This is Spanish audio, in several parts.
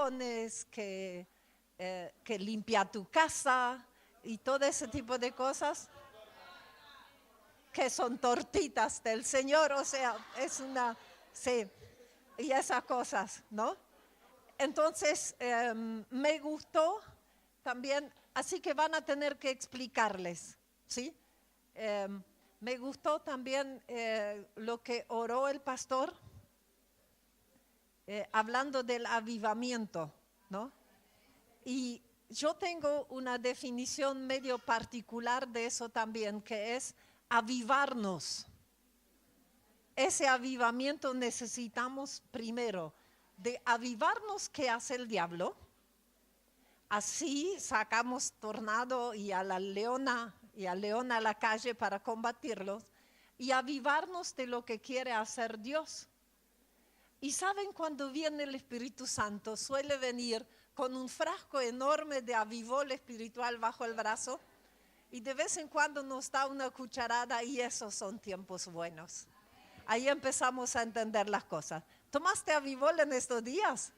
bendiciones, que limpia tu casa y todo ese tipo de cosas, que son tortitas del Señor, o sea, sí, y esas cosas, ¿no? Entonces, me gustó también, así que van a tener que explicarles, ¿sí? Me gustó también lo que oró el pastor, hablando del avivamiento, ¿no? Y yo tengo una definición medio particular de eso también, que es avivarnos. Ese avivamiento necesitamos primero de avivarnos. ¿Qué hace el diablo? Así sacamos tornado y a la leona y al león a la calle para combatirlos y avivarnos de lo que quiere hacer Dios. Y saben, cuando viene el Espíritu Santo suele venir con un frasco enorme de avivol espiritual bajo el brazo y de vez en cuando nos da una cucharada y esos son tiempos buenos. Ahí empezamos a entender las cosas. ¿Tomaste avivol en estos días?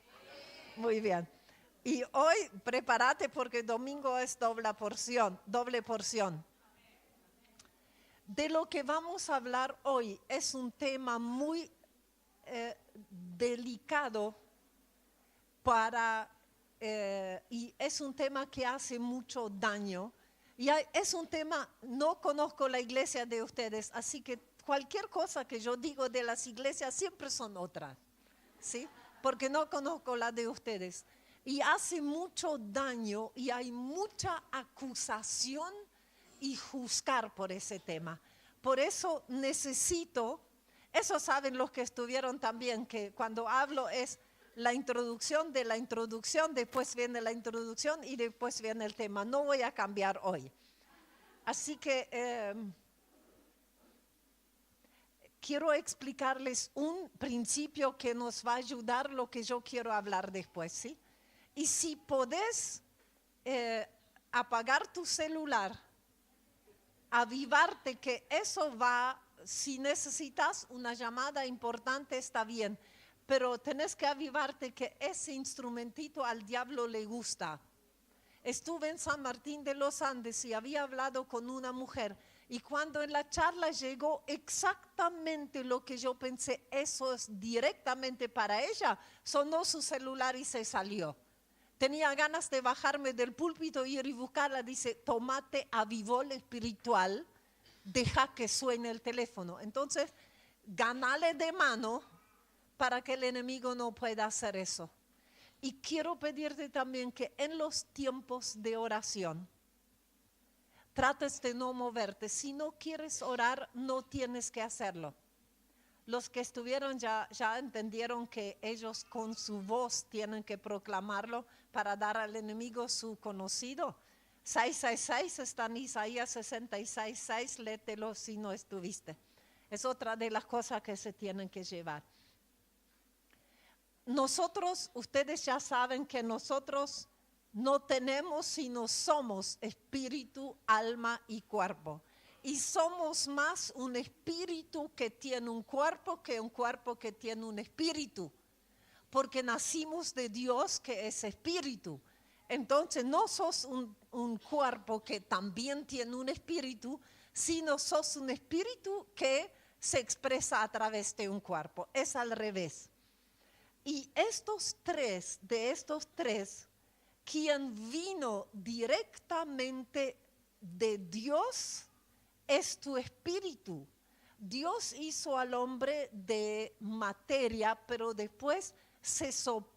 Muy bien. Y hoy prepárate porque domingo es doble porción. De lo que vamos a hablar hoy es un tema muy delicado y es un tema que hace mucho daño. Y es un tema, no conozco la iglesia de ustedes, así que cualquier cosa que yo digo de las iglesias siempre son otras, ¿sí? Porque no conozco la de ustedes. Y hace mucho daño y hay mucha acusación y juzgar por ese tema. Por eso necesito, eso saben los que estuvieron también, que cuando hablo es la introducción de la introducción, después viene la introducción y después viene el tema. No voy a cambiar hoy. Así que quiero explicarles un principio que nos va a ayudar lo que yo quiero hablar después, ¿sí? Y si podés apagar tu celular, avivarte que eso va, si necesitas una llamada importante está bien, pero tenés que avivarte que ese instrumentito al diablo le gusta. Estuve en San Martín de los Andes y había hablado con una mujer y cuando en la charla llegó exactamente lo que yo pensé, eso es directamente para ella, sonó su celular y se salió. Tenía ganas de bajarme del púlpito y ir y buscarla. Dice, tomate avivol espiritual, deja que suene el teléfono. Entonces, ganale de mano para que el enemigo no pueda hacer eso. Y quiero pedirte también que en los tiempos de oración, trates de no moverte. Si no quieres orar, no tienes que hacerlo. Los que estuvieron ya entendieron que ellos con su voz tienen que proclamarlo para dar al enemigo su conocido. 666 está en Isaías 66:6, léetelo si no estuviste. Es otra de las cosas que se tienen que llevar. Nosotros, ustedes ya saben que nosotros no tenemos sino somos espíritu, alma y cuerpo. Y somos más un espíritu que tiene un cuerpo que un cuerpo que tiene un espíritu. Porque nacimos de Dios que es espíritu. Entonces no sos un cuerpo que también tiene un espíritu, sino sos un espíritu que se expresa a través de un cuerpo. Es al revés. Y de estos tres, quien vino directamente de Dios es tu espíritu. Dios hizo al hombre de materia, pero después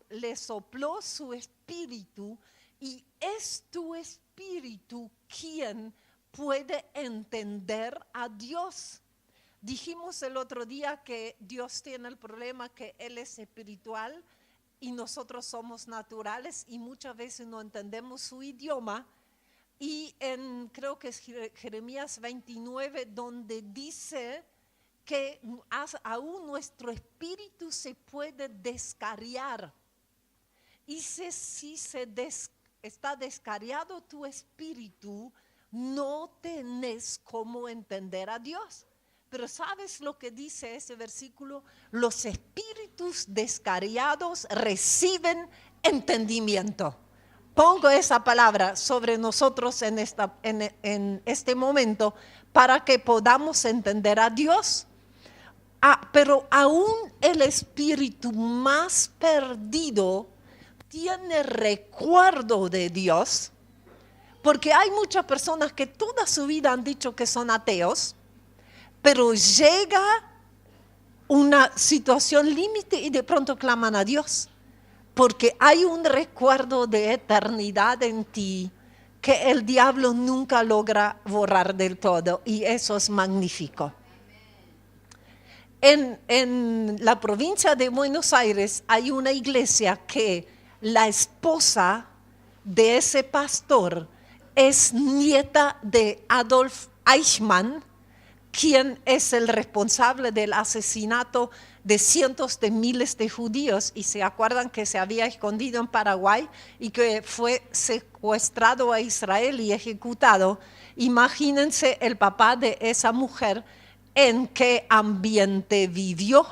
le sopló su espíritu y es tu espíritu quien puede entender a Dios. Dijimos el otro día que Dios tiene el problema que Él es espiritual y nosotros somos naturales y muchas veces no entendemos su idioma. Y creo que es Jeremías 29 donde dice que aún nuestro espíritu se puede descarriar. Y si está descarriado tu espíritu, no tenés cómo entender a Dios. Pero ¿sabes lo que dice ese versículo? Los espíritus descarriados reciben entendimiento. Pongo esa palabra sobre nosotros en este momento para que podamos entender a Dios. Pero aún el espíritu más perdido tiene recuerdo de Dios, porque hay muchas personas que toda su vida han dicho que son ateos, pero llega una situación límite y de pronto claman a Dios, porque hay un recuerdo de eternidad en ti que el diablo nunca logra borrar del todo, y eso es magnífico. En la provincia de Buenos Aires hay una iglesia que la esposa de ese pastor es nieta de Adolf Eichmann, quien es el responsable del asesinato de cientos de miles de judíos, y se acuerdan que se había escondido en Paraguay y que fue secuestrado a Israel y ejecutado. Imagínense el papá de esa mujer en qué ambiente vivió.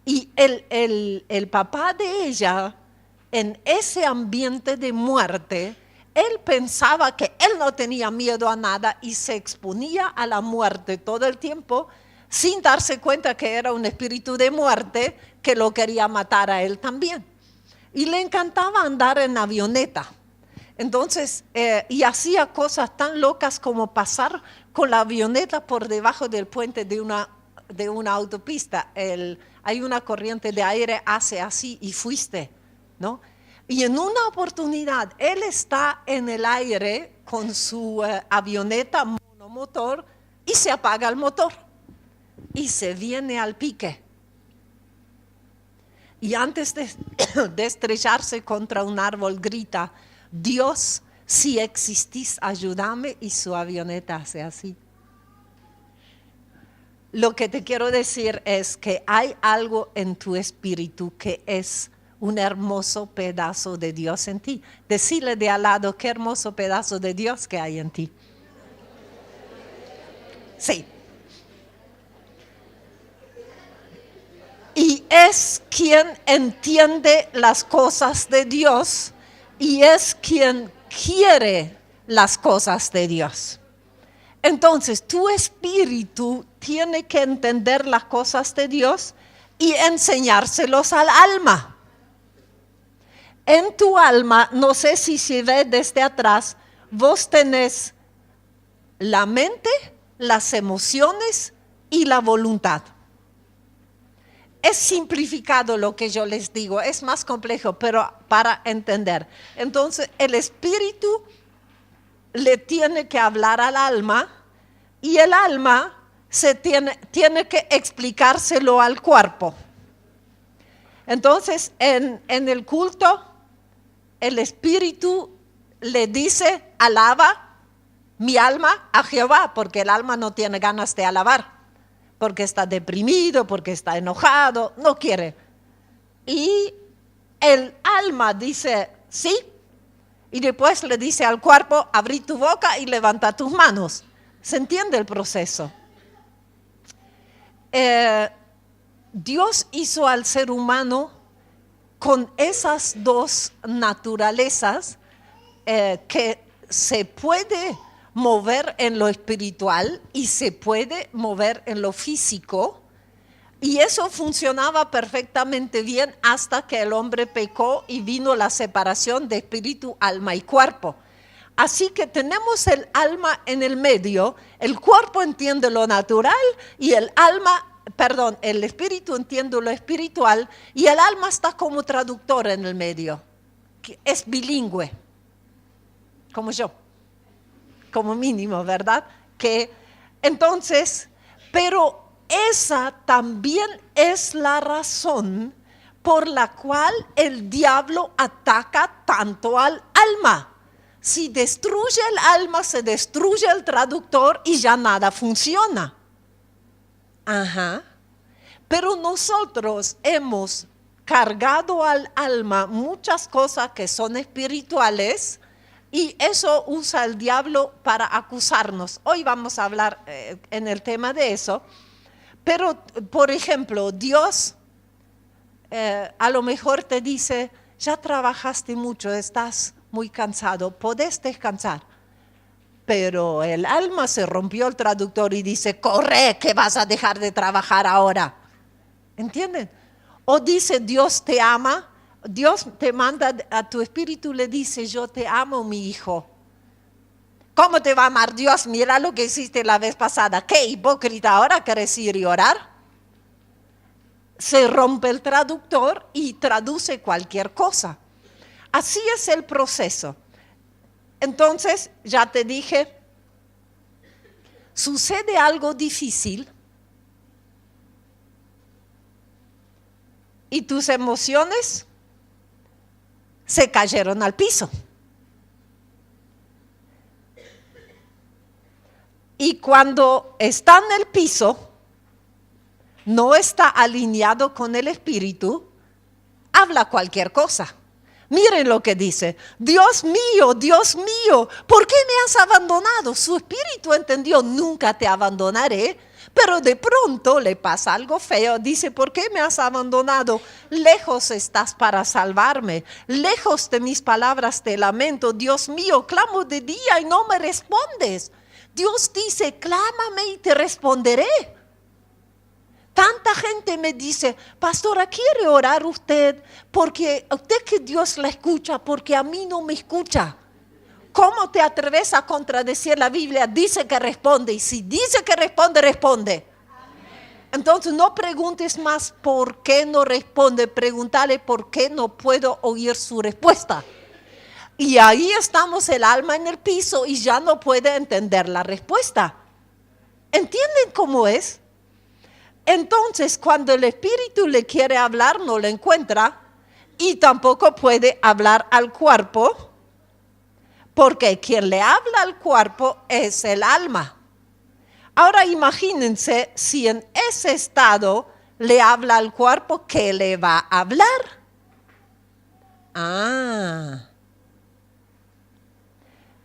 Y el papá de ella, en ese ambiente de muerte, él pensaba que él no tenía miedo a nada y se exponía a la muerte todo el tiempo sin darse cuenta que era un espíritu de muerte que lo quería matar a él también. Y le encantaba andar en avioneta. Entonces, y hacía cosas tan locas como pasar con la avioneta por debajo del puente de una autopista. Hay una corriente de aire, hace así y fuiste, ¿no? Y en una oportunidad, él está en el aire con su avioneta monomotor y se apaga el motor y se viene al pique. Y antes de estrellarse contra un árbol grita: Dios, si existís, ayúdame, y su avioneta hace así. Lo que te quiero decir es que hay algo en tu espíritu que es un hermoso pedazo de Dios en ti. Decirle de al lado: qué hermoso pedazo de Dios que hay en ti. Sí. Y es quien entiende las cosas de Dios y es quien quiere las cosas de Dios. Entonces, tu espíritu tiene que entender las cosas de Dios y enseñárselos al alma. En tu alma, no sé si se ve desde atrás, vos tenés la mente, las emociones y la voluntad. Es simplificado lo que yo les digo, es más complejo, pero para entender. Entonces, el espíritu le tiene que hablar al alma y el alma tiene que explicárselo al cuerpo. Entonces, en el culto, el espíritu le dice: alaba mi alma a Jehová, porque el alma no tiene ganas de alabar, porque está deprimido, porque está enojado, no quiere. Y el alma dice sí, y después le dice al cuerpo: abrí tu boca y levanta tus manos. ¿Se entiende el proceso? Dios hizo al ser humano con esas dos naturalezas que se puede mover en lo espiritual y se puede mover en lo físico, y eso funcionaba perfectamente bien hasta que el hombre pecó y vino la separación de espíritu, alma y cuerpo. Así que tenemos el alma en el medio, el cuerpo entiende lo natural y el espíritu entiende lo espiritual, y el alma está como traductor en el medio, que es bilingüe, como yo. Como mínimo, ¿verdad? Entonces, pero esa también es la razón por la cual el diablo ataca tanto al alma. Si destruye el alma, se destruye el traductor y ya nada funciona. Ajá. Pero nosotros hemos cargado al alma muchas cosas que son espirituales, y eso usa el diablo para acusarnos. Hoy vamos a hablar en el tema de eso. Pero, por ejemplo, Dios a lo mejor te dice: ya trabajaste mucho, estás muy cansado, podés descansar. Pero el alma se rompió el traductor y dice, corre, que vas a dejar de trabajar ahora. ¿Entienden? O dice, Dios te ama, Dios te manda a tu espíritu, le dice, yo te amo, mi hijo. ¿Cómo te va a amar Dios? Mira lo que hiciste la vez pasada. ¿Qué hipócrita ahora querés ir y orar? Se rompe el traductor y traduce cualquier cosa. Así es el proceso. Entonces, ya te dije, sucede algo difícil y tus emociones se cayeron al piso. Y cuando está en el piso, no está alineado con el espíritu, habla cualquier cosa. Miren lo que dice, Dios mío, ¿por qué me has abandonado? Su espíritu entendió, nunca te abandonaré, pero de pronto le pasa algo feo, dice, ¿por qué me has abandonado? Lejos estás para salvarme, lejos de mis palabras te lamento, Dios mío, clamo de día y no me respondes. Dios dice, clámame y te responderé. Tanta gente me dice, pastora, ¿quiere orar usted? Porque usted que Dios la escucha, porque a mí no me escucha. ¿Cómo te atreves a contradecir la Biblia? Dice que responde, y si dice que responde, responde. Amén. Entonces no preguntes más por qué no responde, pregúntale por qué no puedo oír su respuesta. Y ahí estamos el alma en el piso y ya no puede entender la respuesta. ¿Entienden cómo es? Entonces, cuando el espíritu le quiere hablar, no lo encuentra y tampoco puede hablar al cuerpo, porque quien le habla al cuerpo es el alma. Ahora imagínense si en ese estado le habla al cuerpo, ¿qué le va a hablar?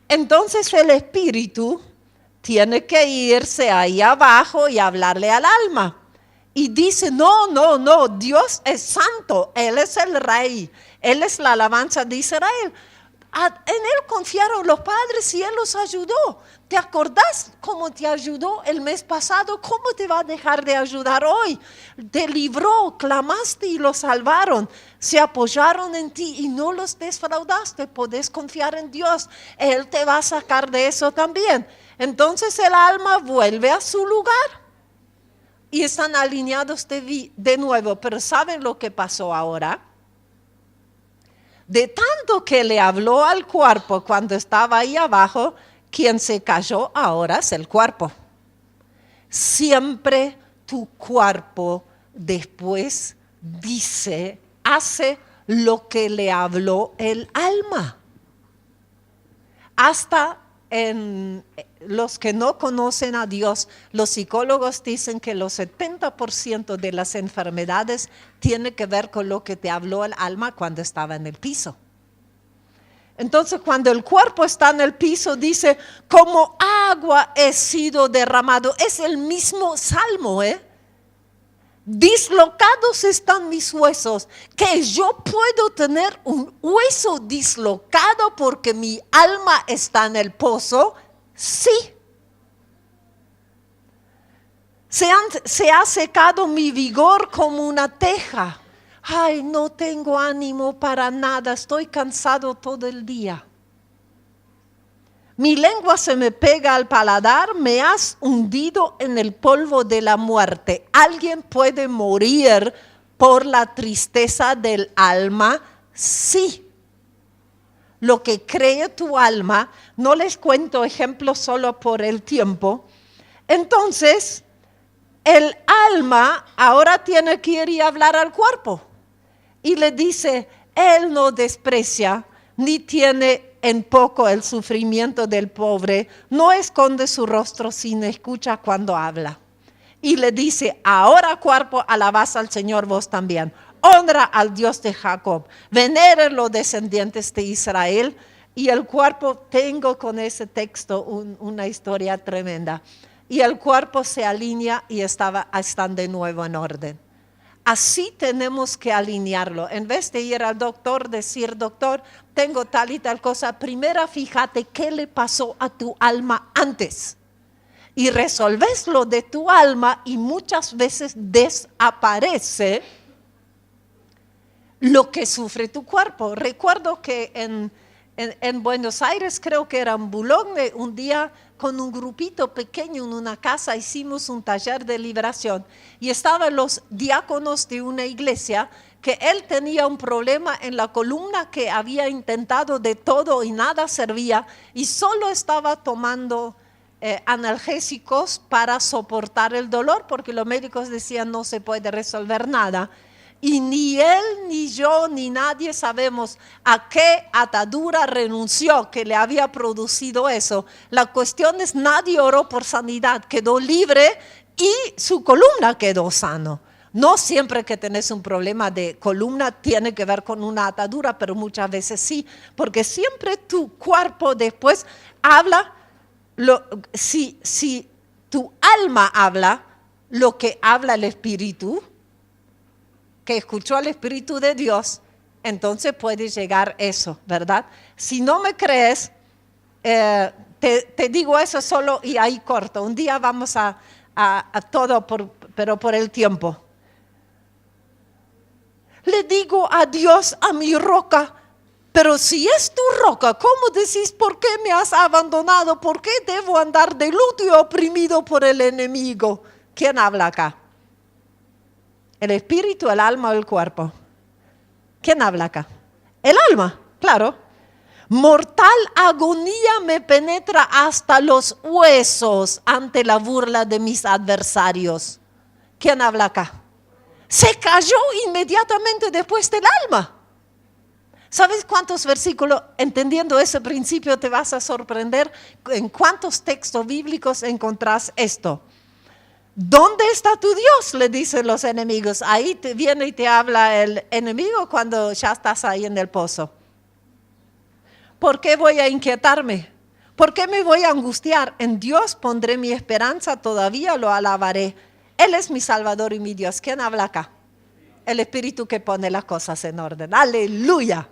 Entonces el espíritu tiene que irse ahí abajo y hablarle al alma. Y dice, no, Dios es santo, Él es el rey, Él es la alabanza de Israel. En Él confiaron los padres y Él los ayudó. ¿Te acordás cómo te ayudó el mes pasado? ¿Cómo te va a dejar de ayudar hoy? Te libró, clamaste y los salvaron. Se apoyaron en ti y no los defraudaste. Podés confiar en Dios, Él te va a sacar de eso también. Entonces el alma vuelve a su lugar. Y están alineados de nuevo, pero ¿saben lo que pasó ahora? De tanto que le habló al cuerpo cuando estaba ahí abajo, quien se cayó ahora es el cuerpo. Siempre tu cuerpo después hace lo que le habló el alma. Hasta en los que no conocen a Dios, los psicólogos dicen que los 70% de las enfermedades tiene que ver con lo que te habló el alma cuando estaba en el piso. Entonces, cuando el cuerpo está en el piso, dice, como agua he sido derramado. Es el mismo salmo, Dislocados están mis huesos, que yo puedo tener un hueso dislocado porque mi alma está en el pozo, sí. Se ha secado mi vigor como una teja. Ay, no tengo ánimo para nada, estoy cansado todo el día. Mi lengua se me pega al paladar, me has hundido en el polvo de la muerte. ¿Alguien puede morir por la tristeza del alma? Sí. Lo que cree tu alma, no les cuento ejemplos solo por el tiempo. Entonces, el alma ahora tiene que ir y hablar al cuerpo. Y le dice, Él no desprecia ni tiene en poco el sufrimiento del pobre, no esconde su rostro sino escucha cuando habla. Y le dice, ahora cuerpo, alabad al Señor vos también. Honra al Dios de Jacob, veneren los descendientes de Israel. Y el cuerpo, tengo con ese texto una historia tremenda. Y el cuerpo se alinea y están de nuevo en orden. Así tenemos que alinearlo. En vez de ir al doctor, decir, doctor, tengo tal y tal cosa, primero fíjate qué le pasó a tu alma antes. Y resolves lo de tu alma y muchas veces desaparece lo que sufre tu cuerpo. Recuerdo que en Buenos Aires, creo que era en Boulogne, un día con un grupito pequeño en una casa hicimos un taller de liberación y estaban los diáconos de una iglesia que él tenía un problema en la columna, que había intentado de todo y nada servía y solo estaba tomando analgésicos para soportar el dolor, porque los médicos decían no se puede resolver nada. Y ni él, ni yo, ni nadie sabemos a qué atadura renunció que le había producido eso. La cuestión es, nadie oró por sanidad, quedó libre y su columna quedó sano. No siempre que tenés un problema de columna tiene que ver con una atadura, pero muchas veces sí, porque siempre tu cuerpo después habla, si tu alma habla lo que habla el espíritu, que escuchó al Espíritu de Dios, entonces puede llegar eso, ¿verdad? Si no me crees, te digo eso solo y ahí corto. Un día vamos a todo, pero por el tiempo. Le digo a Dios, a mi roca, pero si es tu roca, ¿cómo decís por qué me has abandonado? ¿Por qué debo andar de luto y oprimido por el enemigo? ¿Quién habla acá? ¿El espíritu, el alma o el cuerpo? ¿Quién habla acá? El alma, claro. Mortal agonía me penetra hasta los huesos ante la burla de mis adversarios. ¿Quién habla acá? Se cayó inmediatamente después del alma. ¿Sabes cuántos versículos? Entendiendo ese principio te vas a sorprender en cuántos textos bíblicos encontrás esto. ¿Dónde está tu Dios?, le dicen los enemigos. Ahí te viene y te habla el enemigo cuando ya estás ahí en el pozo. ¿Por qué voy a inquietarme? ¿Por qué me voy a angustiar? En Dios pondré mi esperanza, todavía lo alabaré. Él es mi Salvador y mi Dios. ¿Quién habla acá? El Espíritu que pone las cosas en orden. ¡Aleluya!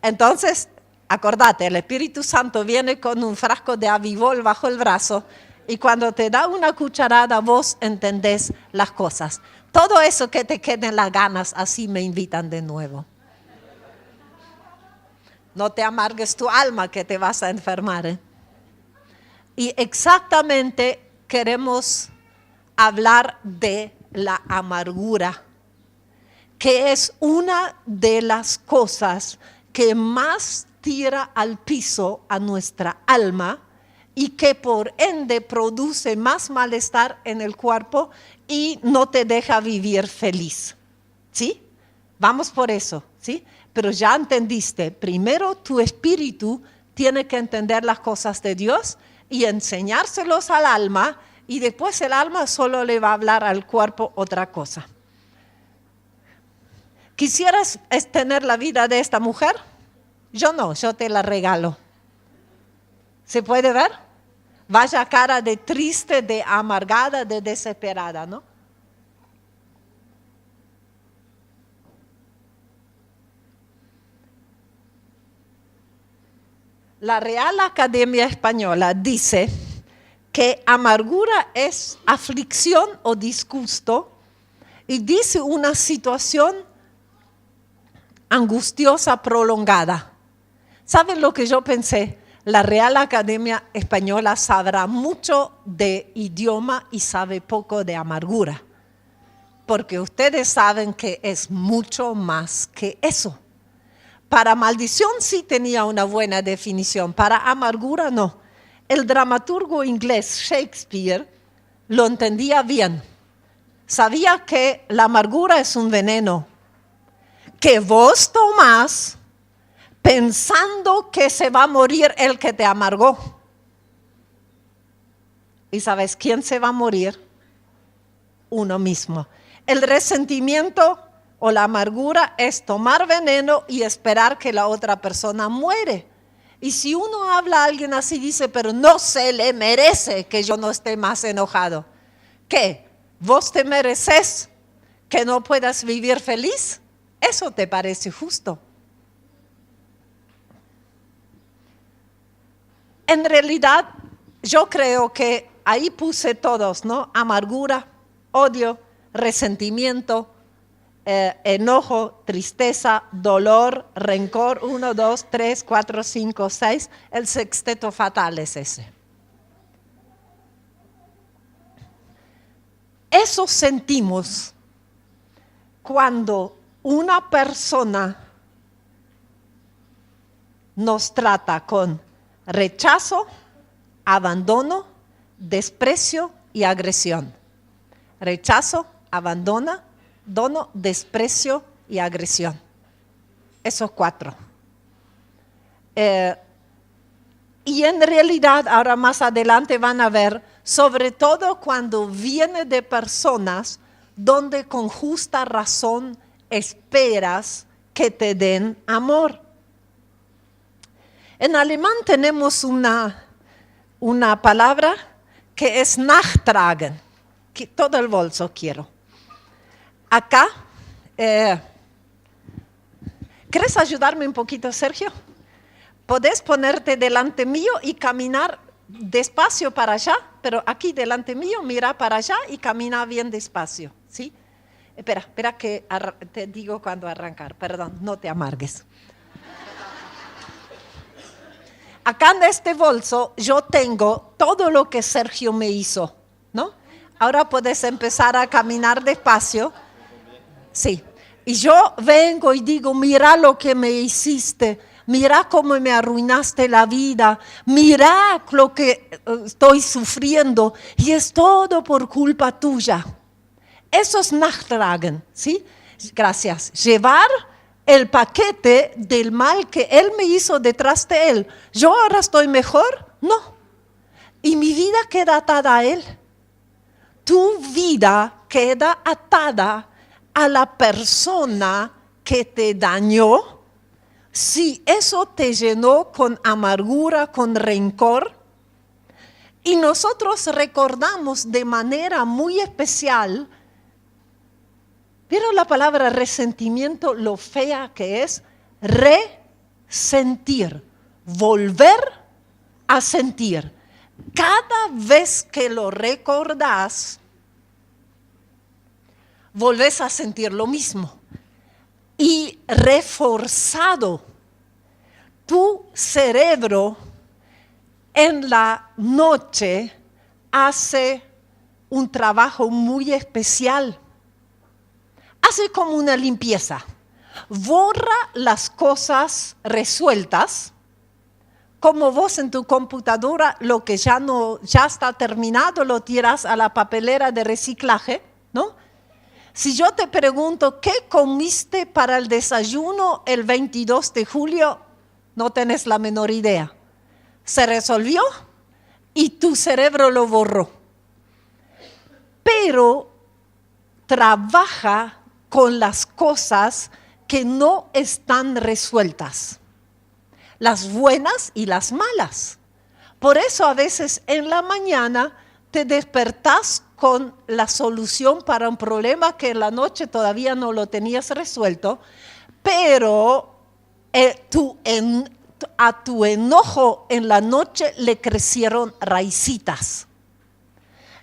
Entonces, acordate, el Espíritu Santo viene con un frasco de avivol bajo el brazo. Y cuando te da una cucharada, vos entendés las cosas. Todo eso que te queden las ganas, así me invitan de nuevo. No te amargues tu alma que te vas a enfermar. Y exactamente queremos hablar de la amargura, que es una de las cosas que más tira al piso a nuestra alma, y que por ende produce más malestar en el cuerpo y no te deja vivir feliz. ¿Sí? Vamos por eso, ¿sí? Pero ya entendiste, primero tu espíritu tiene que entender las cosas de Dios y enseñárselos al alma, y después el alma solo le va a hablar al cuerpo otra cosa. ¿Quisieras tener la vida de esta mujer? Yo no, yo te la regalo. ¿Se puede ver? Vaya cara de triste, de amargada, de desesperada, ¿no? La Real Academia Española dice que amargura es aflicción o disgusto, y dice una situación angustiosa prolongada. ¿Saben lo que yo pensé? La Real Academia Española sabrá mucho de idioma y sabe poco de amargura, porque ustedes saben que es mucho más que eso. Para maldición sí tenía una buena definición, para amargura no. El dramaturgo inglés Shakespeare lo entendía bien. Sabía que la amargura es un veneno que vos tomás pensando que se va a morir el que te amargó. ¿Y sabes quién se va a morir? Uno mismo. El resentimiento o la amargura es tomar veneno y esperar que la otra persona muere. Y si uno habla a alguien así, dice, pero no se le merece que yo no esté más enojado. ¿Qué? ¿Vos te mereces que no puedas vivir feliz, eso te parece justo. En realidad, yo creo que ahí puse todos, ¿no? Amargura, odio, resentimiento, enojo, tristeza, dolor, rencor, 1, 2, 3, 4, 5, 6. El sexteto fatal es ese. Eso sentimos cuando una persona nos trata con rechazo, abandono, desprecio y agresión. Rechazo, abandono, desprecio y agresión. Esos 4. Y en realidad, ahora más adelante van a ver, sobre todo cuando viene de personas donde con justa razón esperas que te den amor. En alemán tenemos una palabra que es nachtragen, que todo el bolso quiero. Acá, ¿quieres ayudarme un poquito, Sergio? Podés ponerte delante mío y caminar despacio para allá, pero aquí delante mío, mira para allá y camina bien despacio, ¿sí? Espera que te digo cuando arrancar, perdón, no te amargues. Acá en este bolso yo tengo todo lo que Sergio me hizo, ¿no? Ahora puedes empezar a caminar despacio. Sí. Y yo vengo y digo, mira lo que me hiciste, mira cómo me arruinaste la vida, mira lo que estoy sufriendo y es todo por culpa tuya. Eso es nachtragen, ¿sí? Gracias. Llevar el paquete del mal que él me hizo detrás de él. ¿Yo ahora estoy mejor? No. Y mi vida queda atada a él. Tu vida queda atada a la persona que te dañó. Si eso te llenó con amargura, con rencor, y nosotros recordamos de manera muy especial. ¿Vieron la palabra resentimiento, lo fea que es? Resentir, volver a sentir. Cada vez que lo recordás, volvés a sentir lo mismo. Y reforzado, tu cerebro en la noche hace un trabajo muy especial. Hace como una limpieza, borra las cosas resueltas, como vos en tu computadora lo que ya está terminado lo tiras a la papelera de reciclaje, ¿no? Si yo te pregunto, ¿qué comiste para el desayuno el 22 de julio? No tenés la menor idea. Se resolvió y tu cerebro lo borró. Pero trabaja con las cosas que no están resueltas, las buenas y las malas. Por eso a veces en la mañana te despertás con la solución para un problema que en la noche todavía no lo tenías resuelto, pero a tu enojo en la noche le crecieron raicitas.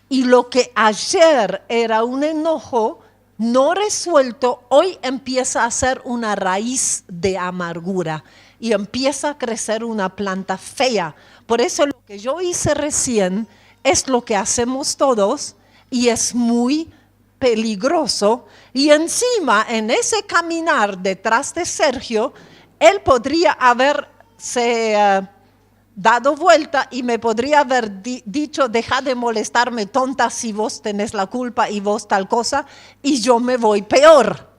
Y lo que ayer era un enojo no resuelto, hoy empieza a ser una raíz de amargura y empieza a crecer una planta fea. Por eso lo que yo hice recién es lo que hacemos todos y es muy peligroso. Y encima, en ese caminar detrás de Sergio, él podría haberse dado vuelta y me podría haber dicho, deja de molestarme, tonta, si vos tenés la culpa y vos tal cosa, y yo me voy peor.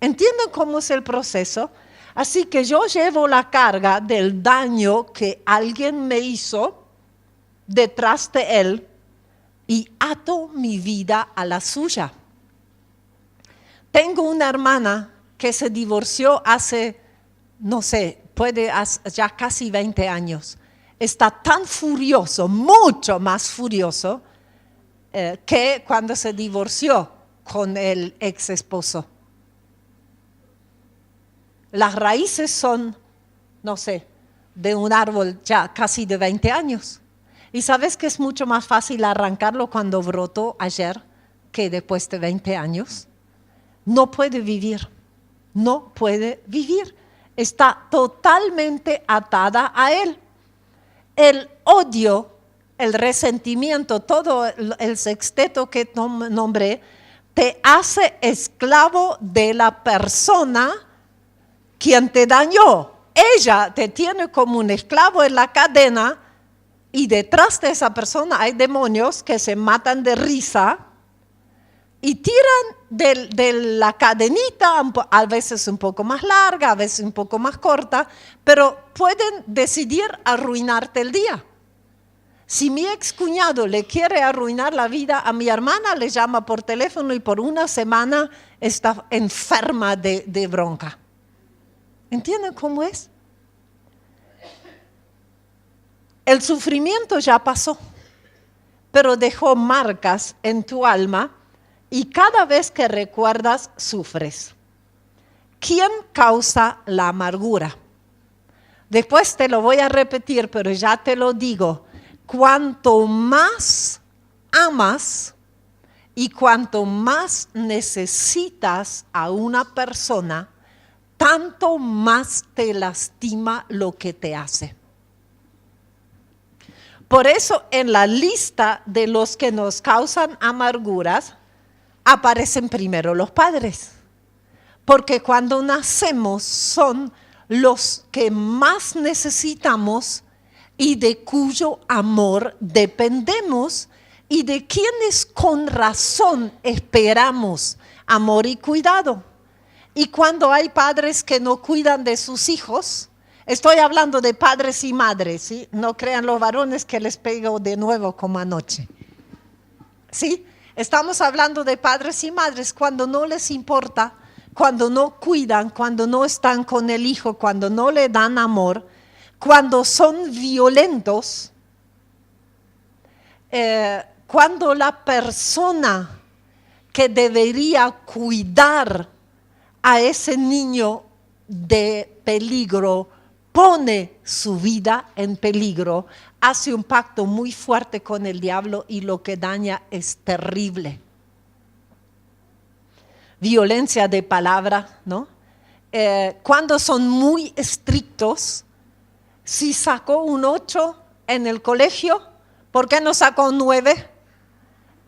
¿Entienden cómo es el proceso? Así que yo llevo la carga del daño que alguien me hizo detrás de él y ato mi vida a la suya. Tengo una hermana que se divorció hace, no sé, ya casi 20 años. Está tan furioso, mucho más furioso, que cuando se divorció con el ex esposo. Las raíces son, no sé, de un árbol ya casi de 20 años. Y sabes que es mucho más fácil arrancarlo cuando brotó ayer que después de 20 años. No puede vivir, no puede vivir. Está totalmente atada a él. El odio, el resentimiento, todo el sexteto que nombré, te hace esclavo de la persona quien te dañó. Ella te tiene como un esclavo en la cadena y detrás de esa persona hay demonios que se matan de risa y tiran de la cadenita, a veces un poco más larga, a veces un poco más corta, pero pueden decidir arruinarte el día. Si mi excuñado le quiere arruinar la vida a mi hermana, le llama por teléfono y por una semana está enferma de bronca. ¿Entienden cómo es? El sufrimiento ya pasó, pero dejó marcas en tu alma y cada vez que recuerdas, sufres. ¿Quién causa la amargura? Después te lo voy a repetir, pero ya te lo digo. Cuanto más amas y cuanto más necesitas a una persona, tanto más te lastima lo que te hace. Por eso en la lista de los que nos causan amarguras, aparecen primero los padres. Porque cuando nacemos son los que más necesitamos y de cuyo amor dependemos y de quienes con razón esperamos amor y cuidado. Y cuando hay padres que no cuidan de sus hijos, estoy hablando de padres y madres, ¿sí? No crean los varones que les pego de nuevo como anoche. ¿Sí? Estamos hablando de padres y madres cuando no les importa, cuando no cuidan, cuando no están con el hijo, cuando no le dan amor, cuando son violentos, cuando la persona que debería cuidar a ese niño de peligro pone su vida en peligro, hace un pacto muy fuerte con el diablo y lo que daña es terrible. Violencia de palabra, ¿no? Cuando son muy estrictos, si sacó un 8 en el colegio, ¿por qué no sacó un 9?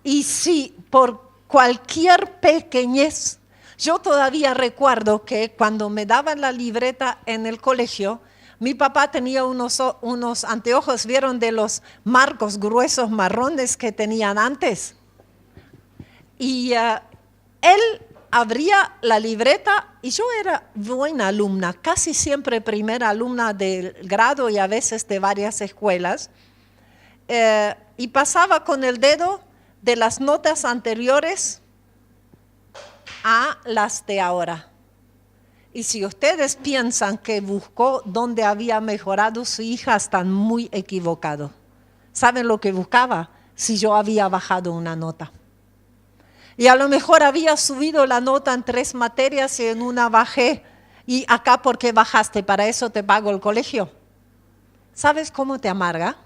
Y si por cualquier pequeñez, yo todavía recuerdo que cuando me daban la libreta en el colegio, mi papá tenía unos anteojos, ¿vieron de los marcos gruesos marrones que tenían antes? Y él abría la libreta y yo era buena alumna, casi siempre primera alumna del grado y a veces de varias escuelas. Y pasaba con el dedo de las notas anteriores a las de ahora. Y si ustedes piensan que buscó dónde había mejorado su hija, están muy equivocados. ¿Saben lo que buscaba? Si yo había bajado una nota. Y a lo mejor había subido la nota en 3 materias y en una bajé. Y acá, ¿por qué bajaste? Para eso te pago el colegio. ¿Sabes cómo te amarga?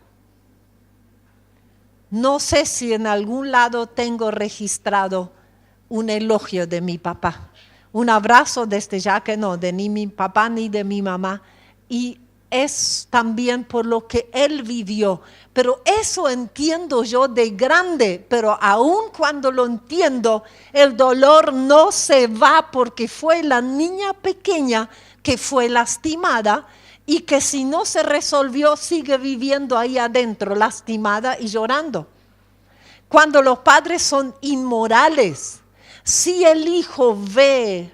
No sé si en algún lado tengo registrado un elogio de mi papá. Un abrazo desde ya que no, de ni mi papá ni de mi mamá. Y es también por lo que él vivió. Pero eso entiendo yo de grande, pero aun cuando lo entiendo, el dolor no se va porque fue la niña pequeña que fue lastimada y que si no se resolvió sigue viviendo ahí adentro, lastimada y llorando. Cuando los padres son inmorales, si el hijo ve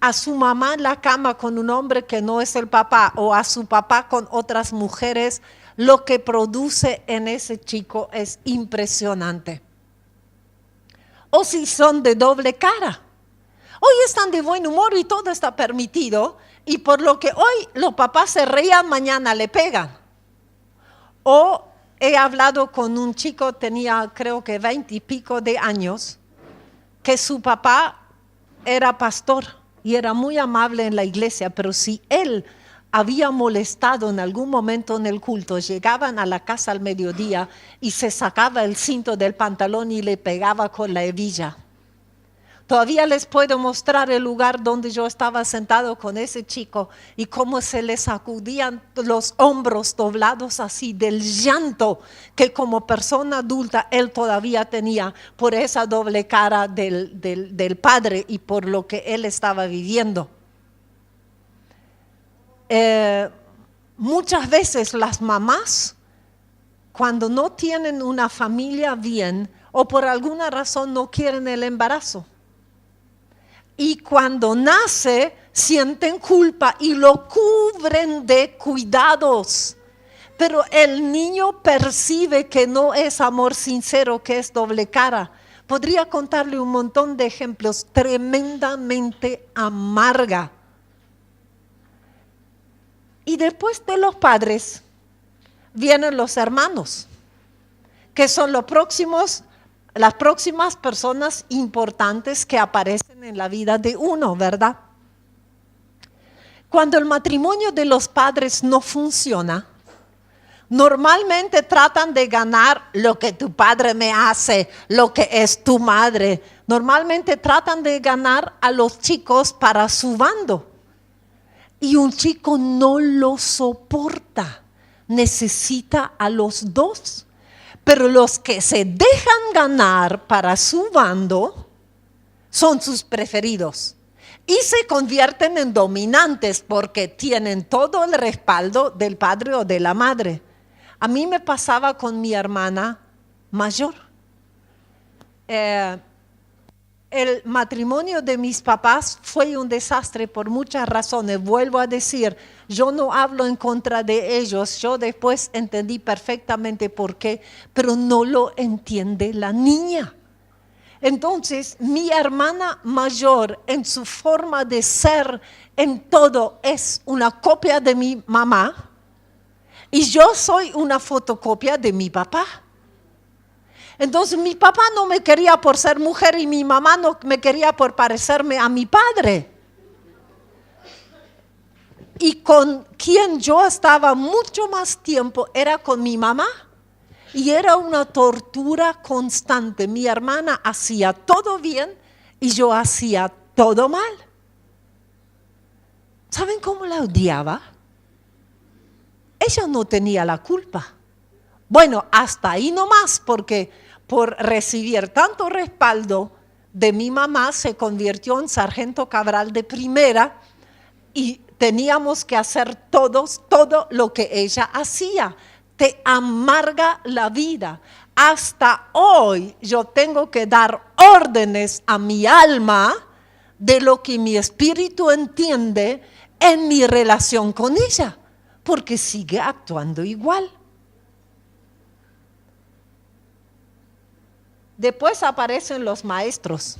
a su mamá en la cama con un hombre que no es el papá o a su papá con otras mujeres, lo que produce en ese chico es impresionante. O si son de doble cara. Hoy están de buen humor y todo está permitido y por lo que hoy los papás se reían, mañana le pegan. O he hablado con un chico, tenía creo que 20 y pico de años, que su papá era pastor y era muy amable en la iglesia, pero si él había molestado en algún momento en el culto, llegaban a la casa al mediodía y se sacaba el cinto del pantalón y le pegaba con la hebilla. Todavía les puedo mostrar el lugar donde yo estaba sentado con ese chico y cómo se le sacudían los hombros doblados así del llanto que como persona adulta él todavía tenía por esa doble cara del padre y por lo que él estaba viviendo. Muchas veces las mamás, cuando no tienen una familia bien o por alguna razón no quieren el embarazo, y cuando nace sienten culpa y lo cubren de cuidados, pero el niño percibe que no es amor sincero, que es doble cara. Podría contarle un montón de ejemplos tremendamente amarga. Y después de los padres vienen los hermanos, que son las próximas personas importantes que aparecen en la vida de uno, ¿verdad? Cuando el matrimonio de los padres no funciona, normalmente tratan de ganar lo que tu padre me hace, lo que es tu madre. Normalmente tratan de ganar a los chicos para su bando. Y un chico no lo soporta, necesita a los dos. Pero los que se dejan ganar para su bando son sus preferidos y se convierten en dominantes porque tienen todo el respaldo del padre o de la madre. A mí me pasaba con mi hermana mayor. El matrimonio de mis papás fue un desastre por muchas razones. Vuelvo a decir, yo no hablo en contra de ellos, yo después entendí perfectamente por qué, pero no lo entiende la niña. Entonces, mi hermana mayor en su forma de ser, en todo, es una copia de mi mamá y yo soy una fotocopia de mi papá. Entonces mi papá no me quería por ser mujer y mi mamá no me quería por parecerme a mi padre. Y con quien yo estaba mucho más tiempo era con mi mamá. Y era una tortura constante. Mi hermana hacía todo bien y yo hacía todo mal. ¿Saben cómo la odiaba? Ella no tenía la culpa. Bueno, hasta ahí nomás, porque por recibir tanto respaldo de mi mamá se convirtió en sargento cabral de primera y teníamos que hacer todo lo que ella hacía. Te amarga la vida. Hasta hoy yo tengo que dar órdenes a mi alma de lo que mi espíritu entiende en mi relación con ella, porque sigue actuando igual. Después aparecen los maestros,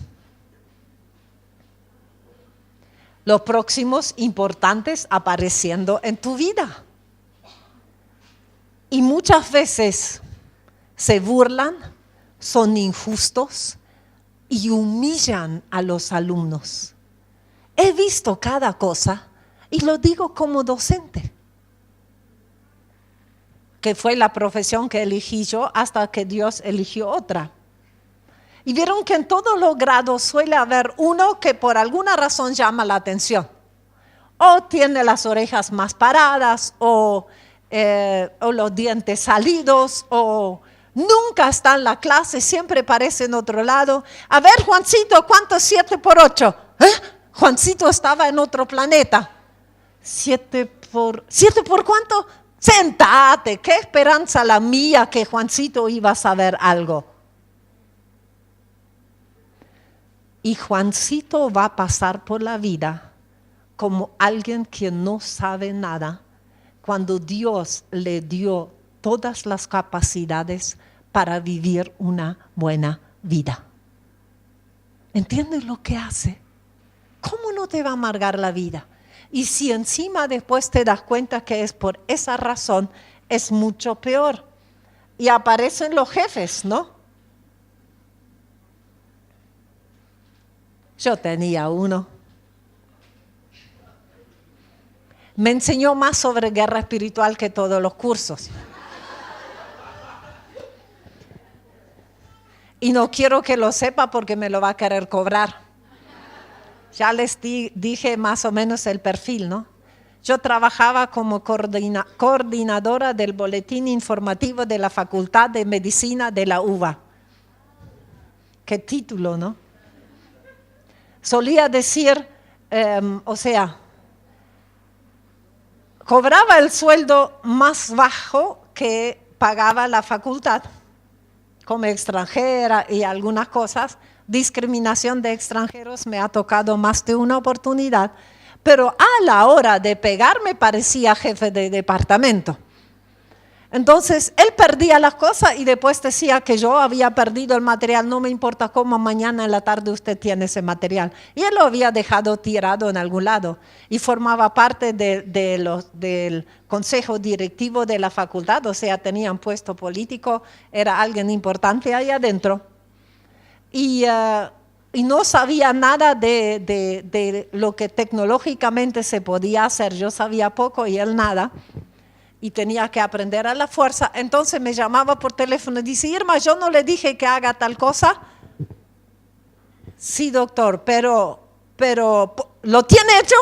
los próximos importantes apareciendo en tu vida. Y muchas veces se burlan, son injustos y humillan a los alumnos. He visto cada cosa y lo digo como docente, que fue la profesión que elegí yo hasta que Dios eligió otra. Y vieron que en todos los grados suele haber uno que por alguna razón llama la atención. O tiene las orejas más paradas, o los dientes salidos, o nunca está en la clase, siempre parece en otro lado. A ver, Juancito, ¿cuánto es 7 por 8? Juancito estaba en otro planeta. ¿7 por cuánto? Sentate, qué esperanza la mía que Juancito iba a saber algo. Y Juancito va a pasar por la vida como alguien que no sabe nada, cuando Dios le dio todas las capacidades para vivir una buena vida. ¿Entiendes lo que hace? ¿Cómo no te va a amargar la vida? Y si encima después te das cuenta que es por esa razón, es mucho peor. Y aparecen los jefes, ¿no? Yo tenía uno. Me enseñó más sobre guerra espiritual que todos los cursos. Y no quiero que lo sepa porque me lo va a querer cobrar. Ya les dije más o menos el perfil, ¿no? Yo trabajaba como coordinadora del boletín informativo de la Facultad de Medicina de la UBA. Qué título, ¿no? Solía decir, cobraba el sueldo más bajo que pagaba la facultad, como extranjera y algunas cosas. Discriminación de extranjeros me ha tocado más de una oportunidad, pero a la hora de pegarme parecía jefe de departamento. Entonces, él perdía las cosas y después decía que yo había perdido el material. No me importa cómo, mañana en la tarde usted tiene ese material. Y él lo había dejado tirado en algún lado y formaba parte del consejo directivo de la facultad, o sea, tenía un puesto político, era alguien importante ahí adentro. Y no sabía nada de lo que tecnológicamente se podía hacer. Yo sabía poco y él nada. Y tenía que aprender a la fuerza. Entonces me llamaba por teléfono y dice, Irma, yo no le dije que haga tal cosa. Sí, doctor, pero ¿lo tiene hecho?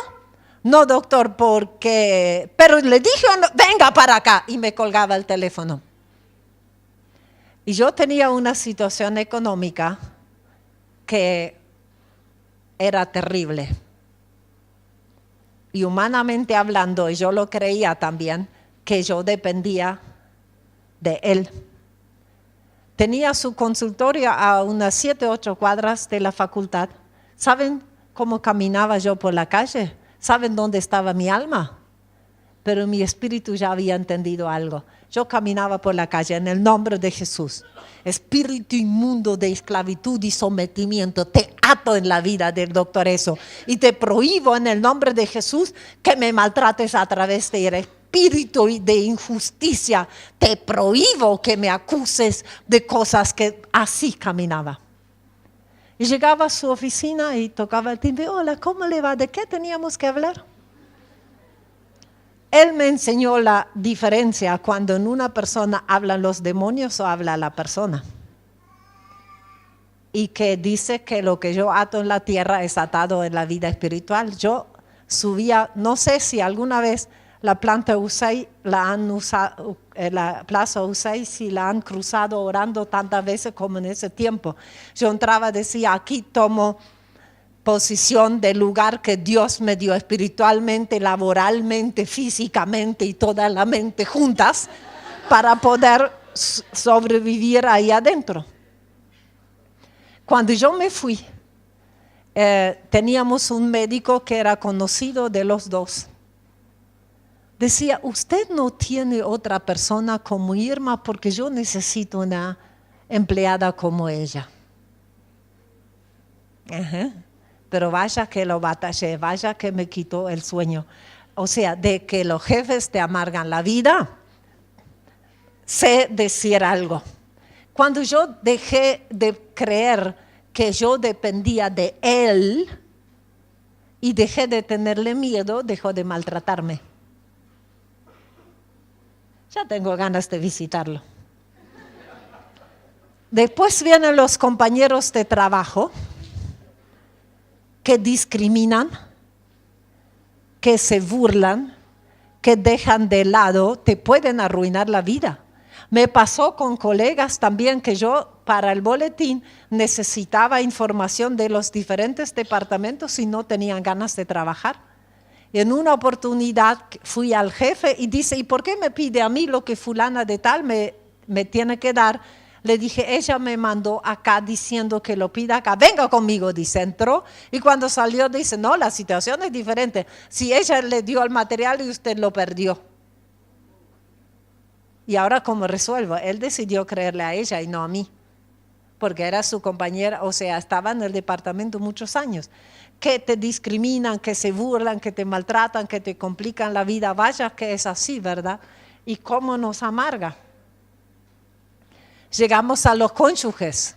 No, doctor, pero le dije, venga para acá. Y me colgaba el teléfono. Y yo tenía una situación económica que era terrible. Y humanamente hablando, y yo lo creía también, que yo dependía de él. Tenía su consultorio a unas 7, 8 cuadras de la facultad. ¿Saben cómo caminaba yo por la calle? ¿Saben dónde estaba mi alma? Pero mi espíritu ya había entendido algo. Yo caminaba por la calle en el nombre de Jesús. Espíritu inmundo de esclavitud y sometimiento, te ato en la vida del doctor eso. Y te prohíbo en el nombre de Jesús que me maltrates a través de él. Espíritu de injusticia, te prohíbo que me acuses de cosas que así caminaba. Y llegaba a su oficina y tocaba el timbre. Hola, ¿cómo le va? ¿De qué teníamos que hablar? Él me enseñó la diferencia cuando en una persona hablan los demonios o habla la persona. Y que dice que lo que yo ato en la tierra es atado en la vida espiritual. Yo subía, no sé si alguna vez la planta Usay la han usado, la plaza Usay, si la han cruzado orando tantas veces como en ese tiempo. Yo entraba, decía, aquí tomo posición del lugar que Dios me dio espiritualmente, laboralmente, físicamente y toda la mente juntas para poder sobrevivir ahí adentro. Cuando yo me fui, teníamos un médico que era conocido de los dos. Decía, usted no tiene otra persona como Irma porque yo necesito una empleada como ella. Pero vaya que lo batallé, vaya que me quitó el sueño. O sea, de que los jefes te amargan la vida, sé decir algo. Cuando yo dejé de creer que yo dependía de él y dejé de tenerle miedo, dejó de maltratarme. Ya tengo ganas de visitarlo. Después vienen los compañeros de trabajo que discriminan, que se burlan, que dejan de lado, te pueden arruinar la vida. Me pasó con colegas también que yo para el boletín necesitaba información de los diferentes departamentos y no tenían ganas de trabajar. Y en una oportunidad fui al jefe y dice, ¿y por qué me pide a mí lo que fulana de tal me tiene que dar? Le dije, ella me mandó acá diciendo que lo pida acá. Venga conmigo, dice, entró. Y cuando salió dice, no, la situación es diferente. Si ella le dio el material y usted lo perdió. Y ahora, ¿cómo resuelvo? Él decidió creerle a ella y no a mí. Porque era su compañera, o sea, estaba en el departamento muchos años. Que te discriminan, que se burlan, que te maltratan, que te complican la vida. Vaya que es así, ¿verdad? Y cómo nos amarga. Llegamos a los cónyuges.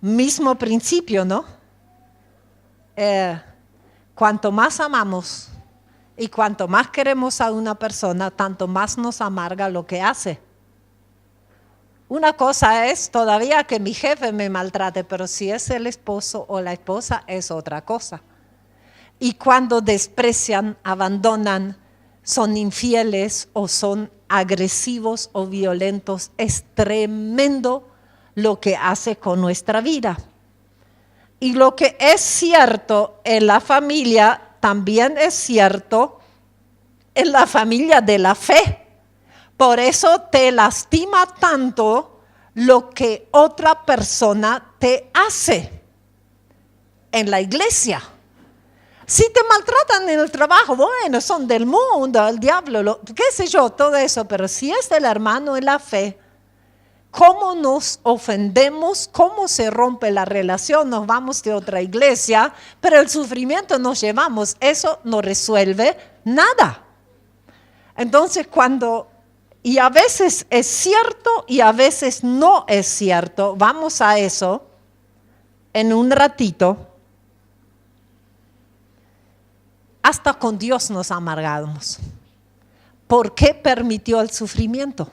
Mismo principio, ¿no? cuanto más amamos y cuanto más queremos a una persona, tanto más nos amarga lo que hace. Una cosa es todavía que mi jefe me maltrate, pero si es el esposo o la esposa es otra cosa. Y cuando desprecian, abandonan, son infieles o son agresivos o violentos, es tremendo lo que hace con nuestra vida. Y lo que es cierto en la familia, también es cierto en la familia de la fe. Por eso te lastima tanto lo que otra persona te hace en la iglesia. Si te maltratan en el trabajo, bueno, son del mundo, el diablo, qué sé yo, todo eso. Pero si es el hermano en la fe, ¿cómo nos ofendemos? ¿Cómo se rompe la relación? Nos vamos de otra iglesia, pero el sufrimiento nos llevamos. Eso no resuelve nada. Entonces y a veces es cierto y a veces no es cierto. Vamos a eso en un ratito. Hasta con Dios nos amargamos. ¿Por qué permitió el sufrimiento?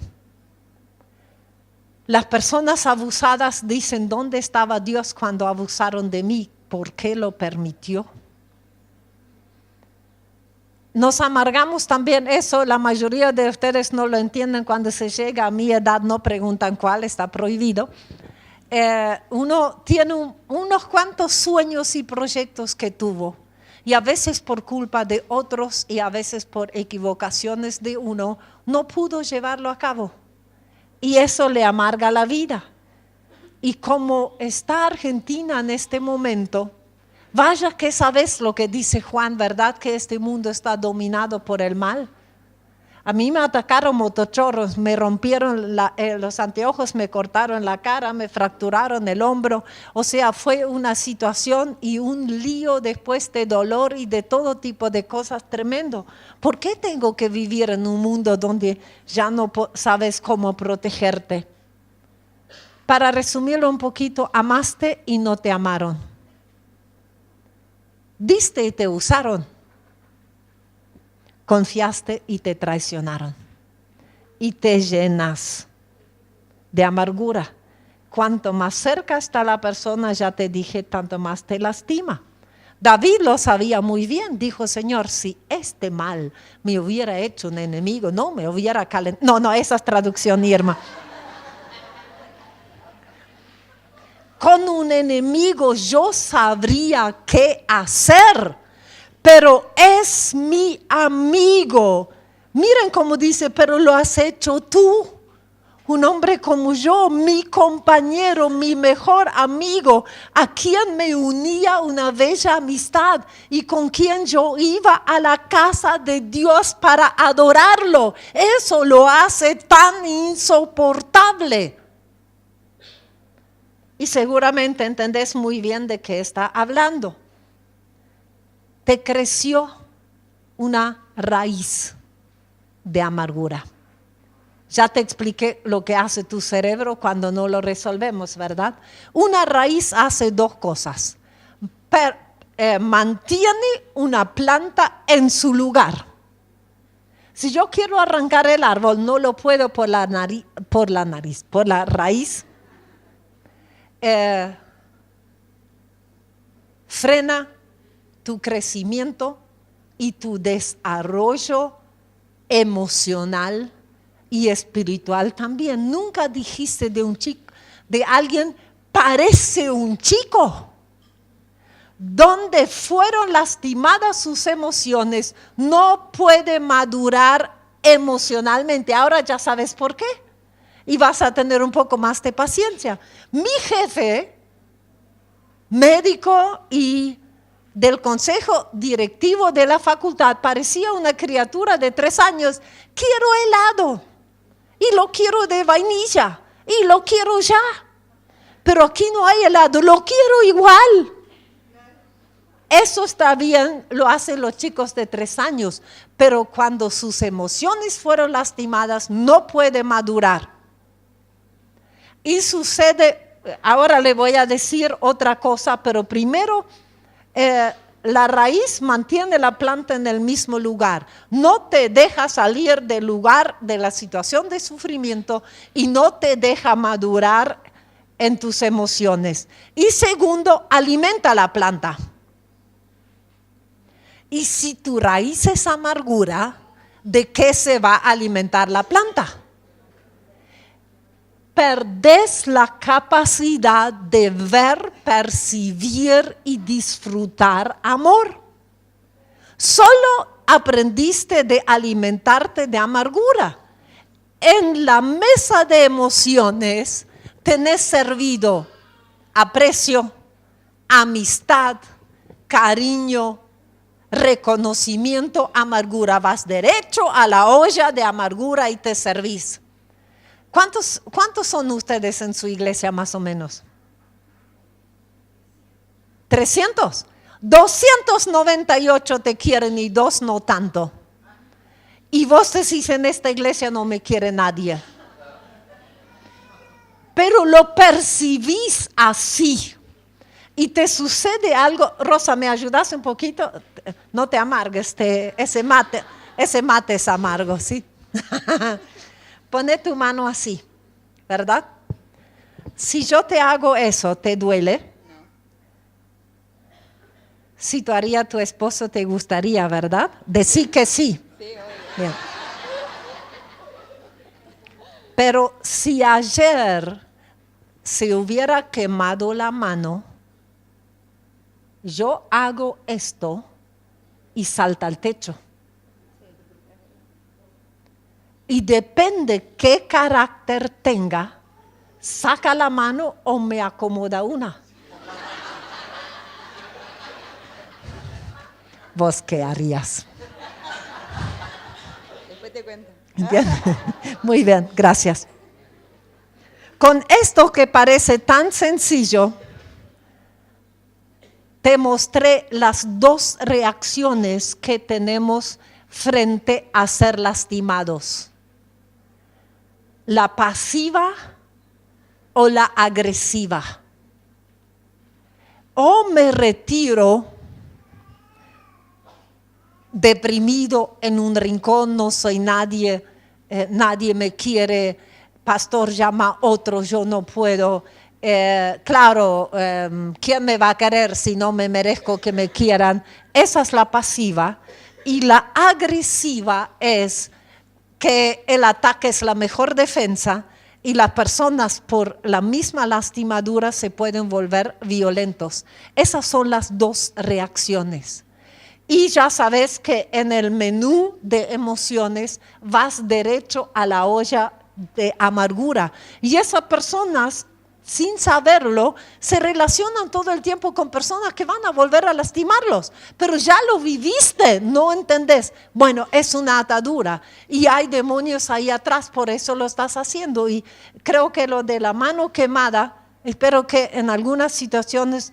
Las personas abusadas dicen, ¿dónde estaba Dios cuando abusaron de mí? ¿Por qué lo permitió? Nos amargamos también eso, la mayoría de ustedes no lo entienden cuando se llega a mi edad, no preguntan cuál, está prohibido. Uno tiene unos cuantos sueños y proyectos que tuvo, y a veces por culpa de otros y a veces por equivocaciones de uno, no pudo llevarlo a cabo. Y eso le amarga la vida. Y como está Argentina en este momento, vaya que sabes lo que dice Juan, ¿verdad? Que este mundo está dominado por el mal. A mí me atacaron motochorros, me rompieron los anteojos, me cortaron la cara, me fracturaron el hombro. O sea, fue una situación y un lío después de dolor y de todo tipo de cosas tremendo. ¿Por qué tengo que vivir en un mundo donde ya no sabes cómo protegerte? Para resumirlo un poquito, amaste y no te amaron. Diste y te usaron. Confiaste y te traicionaron. Y te llenas de amargura. Cuanto más cerca está la persona, ya te dije, tanto más te lastima. David lo sabía muy bien. Dijo, Señor, si este mal me hubiera hecho un enemigo, no me hubiera calentado. No, esa es traducción, Irma. Con un enemigo yo sabría qué hacer. Pero es mi amigo. Miren cómo dice, pero lo has hecho tú. Un hombre como yo, mi compañero, mi mejor amigo, a quien me unía una bella amistad y con quien yo iba a la casa de Dios para adorarlo. Eso lo hace tan insoportable. Y seguramente entendés muy bien de qué está hablando. Te creció una raíz de amargura. Ya te expliqué lo que hace tu cerebro cuando no lo resolvemos, ¿verdad? Una raíz hace dos cosas. Mantiene una planta en su lugar. Si yo quiero arrancar el árbol, no lo puedo por la raíz. Frena tu crecimiento y tu desarrollo emocional y espiritual también. Nunca dijiste de un chico, de alguien, parece un chico. Donde fueron lastimadas sus emociones, no puede madurar emocionalmente. Ahora ya sabes por qué. Y vas a tener un poco más de paciencia. Mi jefe, médico y del consejo directivo de la facultad, parecía una criatura de 3 años. Quiero helado y lo quiero de vainilla y lo quiero ya. Pero aquí no hay helado, lo quiero igual. Eso está bien, lo hacen los chicos de 3 años, pero cuando sus emociones fueron lastimadas, no puede madurar. Y sucede, ahora le voy a decir otra cosa, pero primero la raíz mantiene la planta en el mismo lugar, no te deja salir del lugar de la situación de sufrimiento y no te deja madurar en tus emociones. Y segundo, alimenta la planta. Y si tu raíz es amargura, ¿de qué se va a alimentar la planta? Perdés la capacidad de ver, percibir y disfrutar amor. Solo aprendiste de alimentarte de amargura. En la mesa de emociones tenés servido aprecio, amistad, cariño, reconocimiento, amargura. Vas derecho a la olla de amargura y te servís. ¿Cuántos son ustedes en su iglesia más o menos? 300. 298 te quieren y 2 no tanto. Y vos decís, en esta iglesia no me quiere nadie. Pero lo percibís así. Y te sucede algo. Rosa, ¿me ayudas un poquito? No te amargues, ese mate es amargo, ¿sí? Pone tu mano así, ¿verdad? Si yo te hago eso, ¿te duele? No. Si tú harías a tu esposo, te gustaría, ¿verdad? Decir que sí. Sí, bien. Pero si ayer se hubiera quemado la mano, yo hago esto y salta al techo. Y depende qué carácter tenga, saca la mano o me acomoda una. ¿Vos qué harías? Después te cuento. Bien. Muy bien, gracias. Con esto que parece tan sencillo, te mostré las 2 reacciones que tenemos frente a ser lastimados. La pasiva o la agresiva. O me retiro deprimido en un rincón, no soy nadie, nadie me quiere, pastor llama a otro, yo no puedo. Claro, ¿quién me va a querer si no me merezco que me quieran? Esa es la pasiva. Y la agresiva es que el ataque es la mejor defensa y las personas por la misma lastimadura se pueden volver violentos. Esas son las 2 reacciones. Y ya sabes que en el menú de emociones vas derecho a la olla de amargura. Y esas personas, sin saberlo, se relacionan todo el tiempo con personas que van a volver a lastimarlos. Pero ya lo viviste, no entendés. Bueno, es una atadura y hay demonios ahí atrás, por eso lo estás haciendo. Y creo que lo de la mano quemada, espero que en algunas situaciones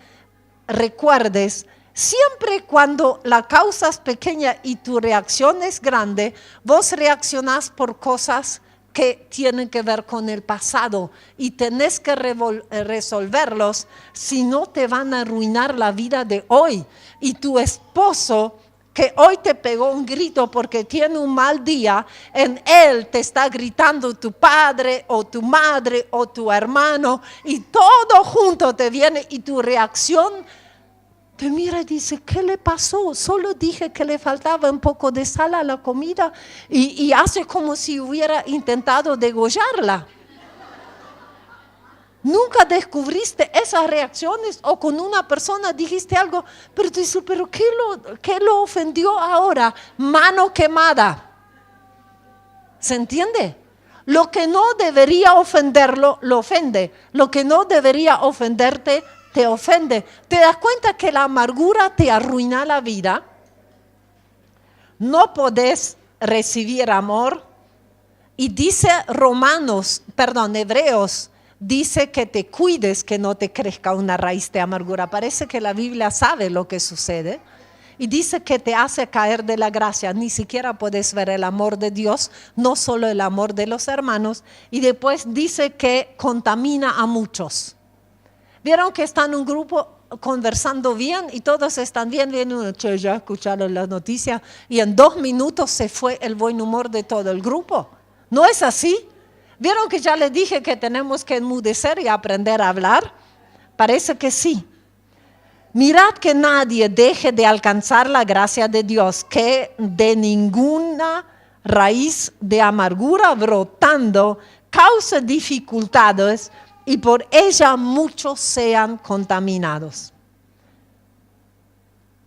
recuerdes, siempre cuando la causa es pequeña y tu reacción es grande, vos reaccionás por cosas que tienen que ver con el pasado y tenés que resolverlos, si no te van a arruinar la vida de hoy. Y tu esposo, que hoy te pegó un grito porque tiene un mal día, en él te está gritando tu padre o tu madre o tu hermano y todo junto te viene y tu reacción te mira y dice, ¿qué le pasó? Solo dije que le faltaba un poco de sal a la comida y hace como si hubiera intentado degollarla. Nunca descubriste esas reacciones o con una persona dijiste algo, pero te dice, ¿pero qué lo ofendió ahora? Mano quemada. ¿Se entiende? Lo que no debería ofenderlo, lo ofende. Lo que no debería ofenderte, te ofende. ¿Te das cuenta que la amargura te arruina la vida? No podés recibir amor. Y dice Hebreos, dice que te cuides que no te crezca una raíz de amargura. Parece que la Biblia sabe lo que sucede. Y dice que te hace caer de la gracia. Ni siquiera puedes ver el amor de Dios, no solo el amor de los hermanos. Y después dice que contamina a muchos. ¿Vieron que está en un grupo conversando bien y todos están bien, viene uno, che, ya escucharon la noticia y en 2 minutos se fue el buen humor de todo el grupo. ¿No es así? ¿Vieron que ya les dije que tenemos que enmudecer y aprender a hablar? Parece que sí. Mirad que nadie deje de alcanzar la gracia de Dios, que de ninguna raíz de amargura brotando cause dificultades y por ella muchos sean contaminados.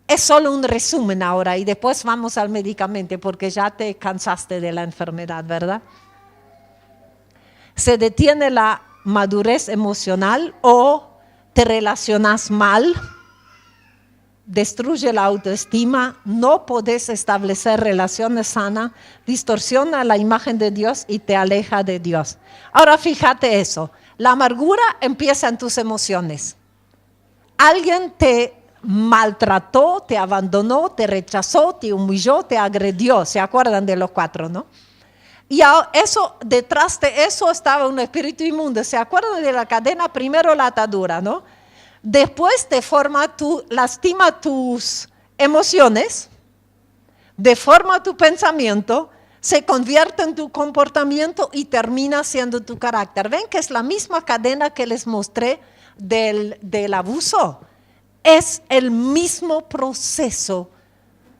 Es solo un resumen ahora y después vamos al medicamento porque ya te cansaste de la enfermedad, ¿verdad? Se detiene la madurez emocional o te relacionas mal, destruye la autoestima, no podés establecer relaciones sanas, distorsiona la imagen de Dios y te aleja de Dios. Ahora fíjate eso, la amargura empieza en tus emociones. Alguien te maltrató, te abandonó, te rechazó, te humilló, te agredió. ¿Se acuerdan de los 4, no? Y eso, detrás de eso estaba un espíritu inmundo. ¿Se acuerdan de la cadena? Primero la atadura, ¿no? Después lastima tus emociones, deforma tu pensamiento, se convierte en tu comportamiento y termina siendo tu carácter. ¿Ven que es la misma cadena que les mostré del abuso? Es el mismo proceso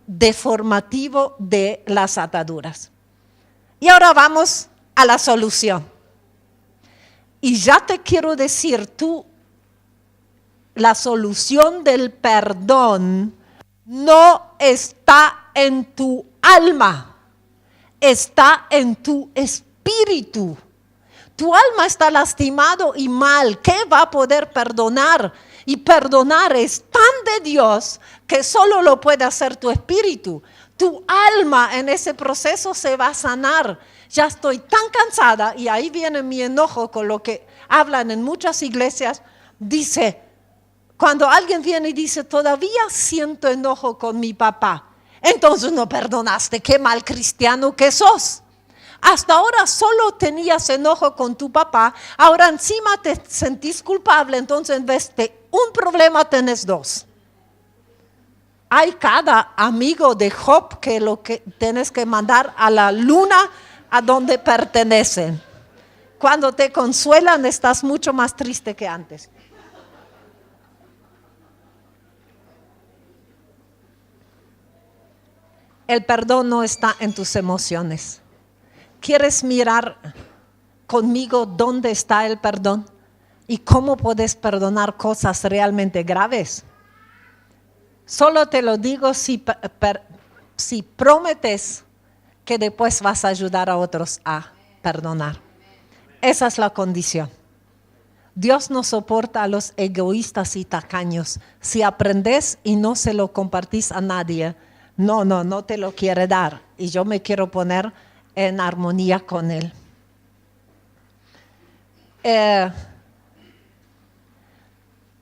deformativo de las ataduras. Y ahora vamos a la solución. Y ya te quiero decir, la solución del perdón no está en tu alma, está en tu espíritu. Tu alma está lastimado y mal. ¿Qué va a poder perdonar? Y perdonar es tan de Dios que solo lo puede hacer tu espíritu. Tu alma en ese proceso se va a sanar. Ya estoy tan cansada y ahí viene mi enojo con lo que hablan en muchas iglesias. Dice, cuando alguien viene y dice, todavía siento enojo con mi papá, entonces no perdonaste, qué mal cristiano que sos. Hasta ahora solo tenías enojo con tu papá, ahora encima te sentís culpable, entonces en vez de un problema tenés 2. Hay cada amigo de Job que lo que tienes que mandar a la luna a donde pertenecen. Cuando te consuelan estás mucho más triste que antes. El perdón no está en tus emociones. ¿Quieres mirar conmigo dónde está el perdón? ¿Y cómo puedes perdonar cosas realmente graves? Solo te lo digo si prometes que después vas a ayudar a otros a perdonar. Esa es la condición. Dios no soporta a los egoístas y tacaños. Si aprendes y no se lo compartís a nadie, no te lo quiere dar. Y yo me quiero poner en armonía con Él.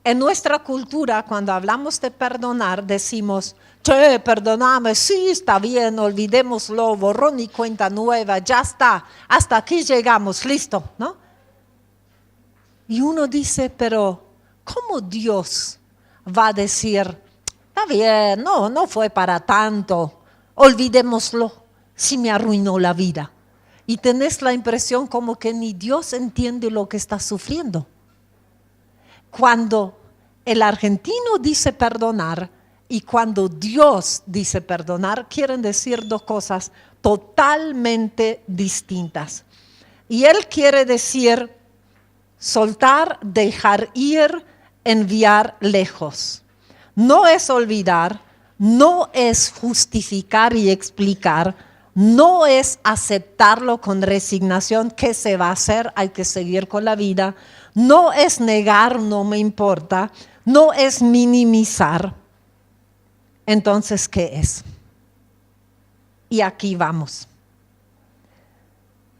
En nuestra cultura, cuando hablamos de perdonar, decimos, che, perdóname, sí, está bien, olvidémoslo, borrón y cuenta nueva, ya está, hasta aquí llegamos, listo, ¿no? Y uno dice, pero ¿cómo Dios va a decir, está bien, no fue para tanto, olvidémoslo, si me arruinó la vida? Y tenés la impresión como que ni Dios entiende lo que estás sufriendo. Cuando el argentino dice perdonar y cuando Dios dice perdonar, quieren decir 2 cosas totalmente distintas. Y Él quiere decir soltar, dejar ir, enviar lejos. No es olvidar, no es justificar y explicar, no es aceptarlo con resignación. ¿Qué se va a hacer? Hay que seguir con la vida. No es negar, no me importa. No es minimizar. Entonces, ¿qué es? Y aquí vamos.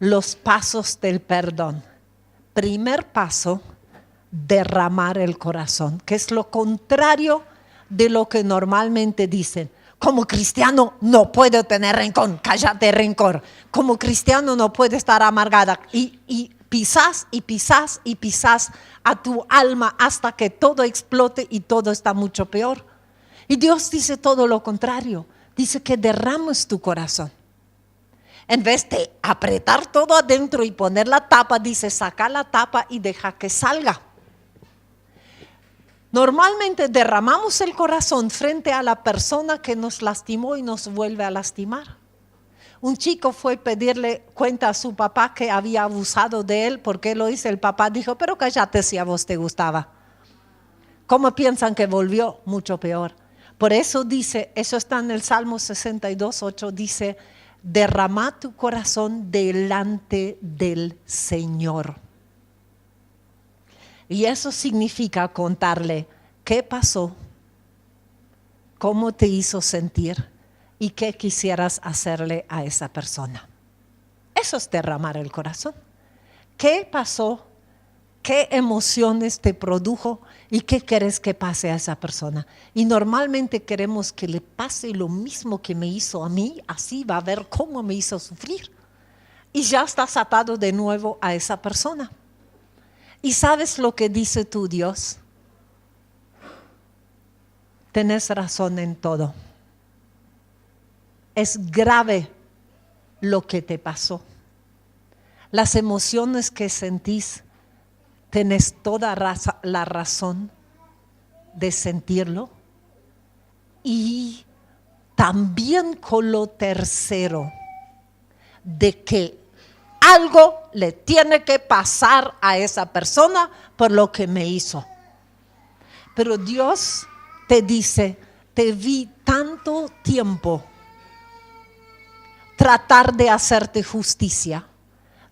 Los pasos del perdón. Primer paso, derramar el corazón, que es lo contrario de lo que normalmente dicen. Como cristiano no puedo tener rencor, cállate rencor. Como cristiano no puedo estar amargada. Y pisas y pisas y pisas a tu alma hasta que todo explote y todo está mucho peor. Y Dios dice todo lo contrario. Dice que derrames tu corazón. En vez de apretar todo adentro y poner la tapa, dice saca la tapa y deja que salga. Normalmente derramamos el corazón frente a la persona que nos lastimó y nos vuelve a lastimar. Un chico fue a pedirle cuenta a su papá que había abusado de él. ¿Por qué lo hizo? El papá dijo, pero cállate si a vos te gustaba. ¿Cómo piensan que volvió? Mucho peor. Por eso dice, eso está en el Salmo 62:8, dice, derrama tu corazón delante del Señor. Y eso significa contarle qué pasó, cómo te hizo sentir y qué quisieras hacerle a esa persona. Eso es derramar el corazón. ¿Qué pasó? ¿Qué emociones te produjo? ¿Y qué quieres que pase a esa persona? Y normalmente queremos que le pase lo mismo que me hizo a mí, así va a ver cómo me hizo sufrir. Y ya estás atado de nuevo a esa persona. ¿Y sabes lo que dice tu Dios? Tenés razón en todo. Es grave lo que te pasó. Las emociones que sentís, tenés toda la razón de sentirlo. Y también con lo tercero, de que algo le tiene que pasar a esa persona por lo que me hizo. Pero Dios te dice, te vi tanto tiempo tratar de hacerte justicia.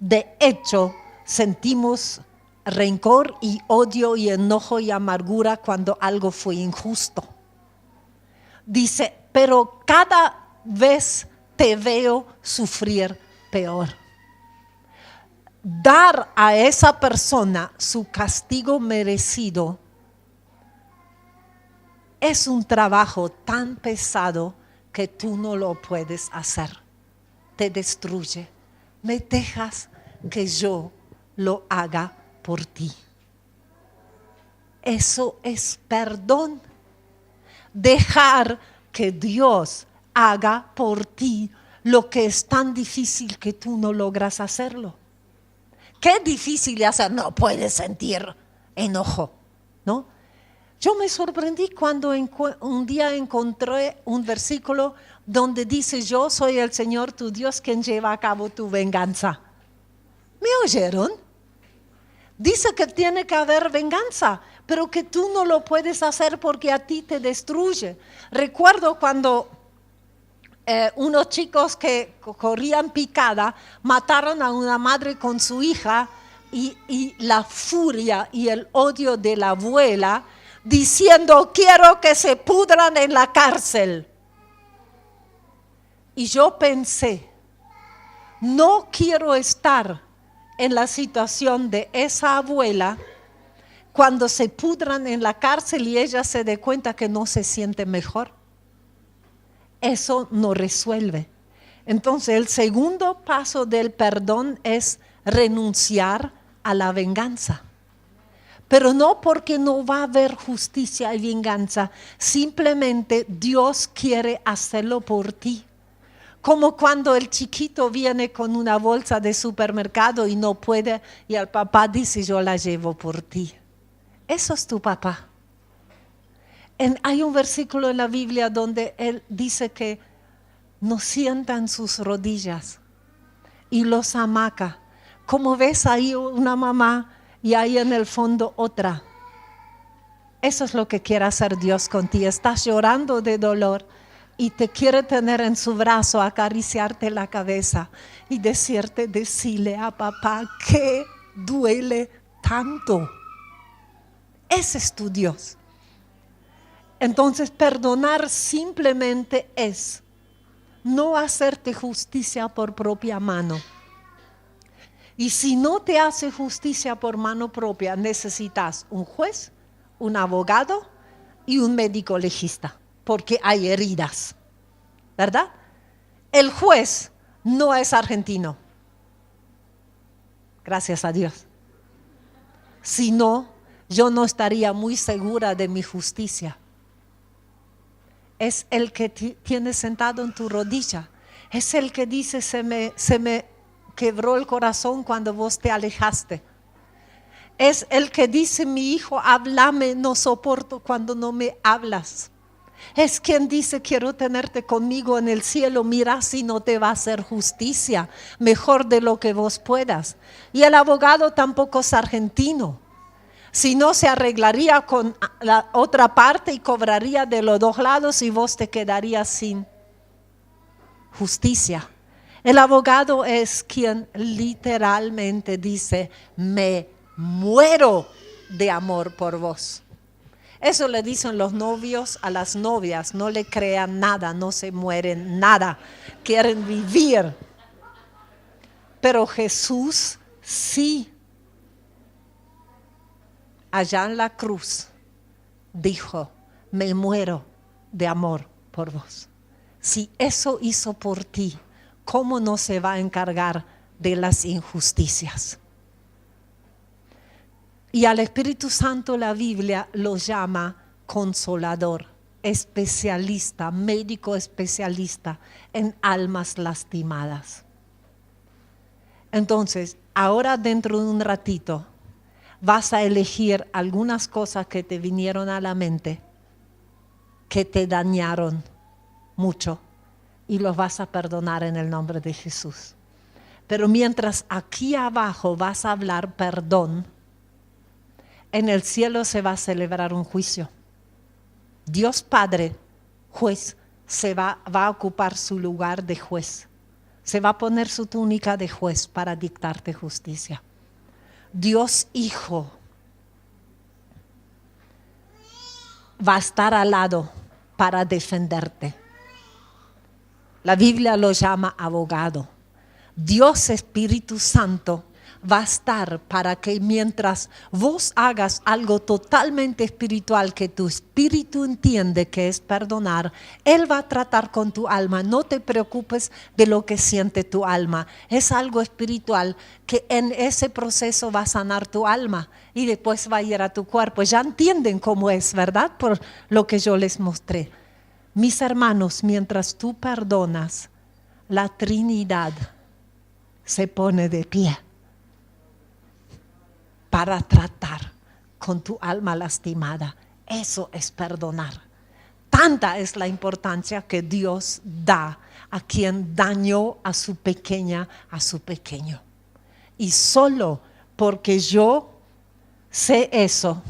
De hecho, sentimos rencor y odio y enojo y amargura cuando algo fue injusto. Dice, pero cada vez te veo sufrir peor. Dar a esa persona su castigo merecido es un trabajo tan pesado que tú no lo puedes hacer. Te destruye. Me dejas que yo lo haga por ti. Eso es perdón. Dejar que Dios haga por ti lo que es tan difícil que tú no logras hacerlo. Qué difícil de hacer, no puedes sentir enojo, ¿no? Yo me sorprendí cuando un día encontré un versículo donde dice, yo soy el Señor tu Dios quien lleva a cabo tu venganza. ¿Me oyeron? Dice que tiene que haber venganza, pero que tú no lo puedes hacer porque a ti te destruye. Recuerdo cuando unos chicos que corrían picada mataron a una madre con su hija y la furia y el odio de la abuela diciendo, quiero que se pudran en la cárcel. Y yo pensé, no quiero estar en la situación de esa abuela cuando se pudran en la cárcel y ella se dé cuenta que no se siente mejor. Eso no resuelve. Entonces el segundo paso del perdón es renunciar a la venganza. Pero no porque no va a haber justicia y venganza, simplemente Dios quiere hacerlo por ti. Como cuando el chiquito viene con una bolsa de supermercado y no puede, y el papá dice, yo la llevo por ti. Eso es tu papá. Hay un versículo en la Biblia donde él dice que nos sienta en sus rodillas y los amaca. Como ves ahí una mamá y ahí en el fondo otra. Eso es lo que quiere hacer Dios contigo. Estás llorando de dolor y te quiere tener en su brazo, acariciarte la cabeza y decirle a papá que duele tanto. Ese es tu Dios. Entonces perdonar simplemente es no hacerte justicia por propia mano. Y si no te hace justicia por mano propia, necesitas un juez, un abogado y un médico legista, porque hay heridas, ¿verdad? El juez no es argentino. Gracias a Dios. Si no, yo no estaría muy segura de mi justicia. Es el que tiene sentado en tu rodilla. Es el que dice, se me quebró el corazón cuando vos te alejaste. Es el que dice, mi hijo, háblame, no soporto cuando no me hablas. Es quien dice, quiero tenerte conmigo en el cielo, mira si no te va a hacer justicia, mejor de lo que vos puedas. Y el abogado tampoco es argentino, si no se arreglaría con la otra parte y cobraría de los dos lados y vos te quedarías sin justicia. El abogado es quien literalmente dice, me muero de amor por vos. Eso le dicen los novios a las novias, no le crean nada, no se mueren nada, quieren vivir. Pero Jesús sí, allá en la cruz, dijo, me muero de amor por vos. Si eso hizo por ti, ¿cómo no se va a encargar de las injusticias? Y al Espíritu Santo la Biblia lo llama consolador, especialista, médico especialista en almas lastimadas. Entonces, ahora dentro de un ratito vas a elegir algunas cosas que te vinieron a la mente, que te dañaron mucho, y los vas a perdonar en el nombre de Jesús. Pero mientras aquí abajo vas a hablar perdón, en el cielo se va a celebrar un juicio. Dios Padre, juez, va a ocupar su lugar de juez. Se va a poner su túnica de juez para dictarte justicia. Dios Hijo va a estar al lado para defenderte. La Biblia lo llama abogado. Dios Espíritu Santo va a estar para que mientras vos hagas algo totalmente espiritual que tu espíritu entiende que es perdonar, Él va a tratar con tu alma. No te preocupes de lo que siente tu alma. Es algo espiritual que en ese proceso va a sanar tu alma y después va a ir a tu cuerpo. Ya entienden cómo es, ¿verdad? Por lo que yo les mostré. Mis hermanos, mientras tú perdonas, la Trinidad se pone de pie para tratar con tu alma lastimada. Eso es perdonar. Tanta es la importancia que Dios da a quien dañó a su pequeña, a su pequeño. Y solo porque yo sé eso,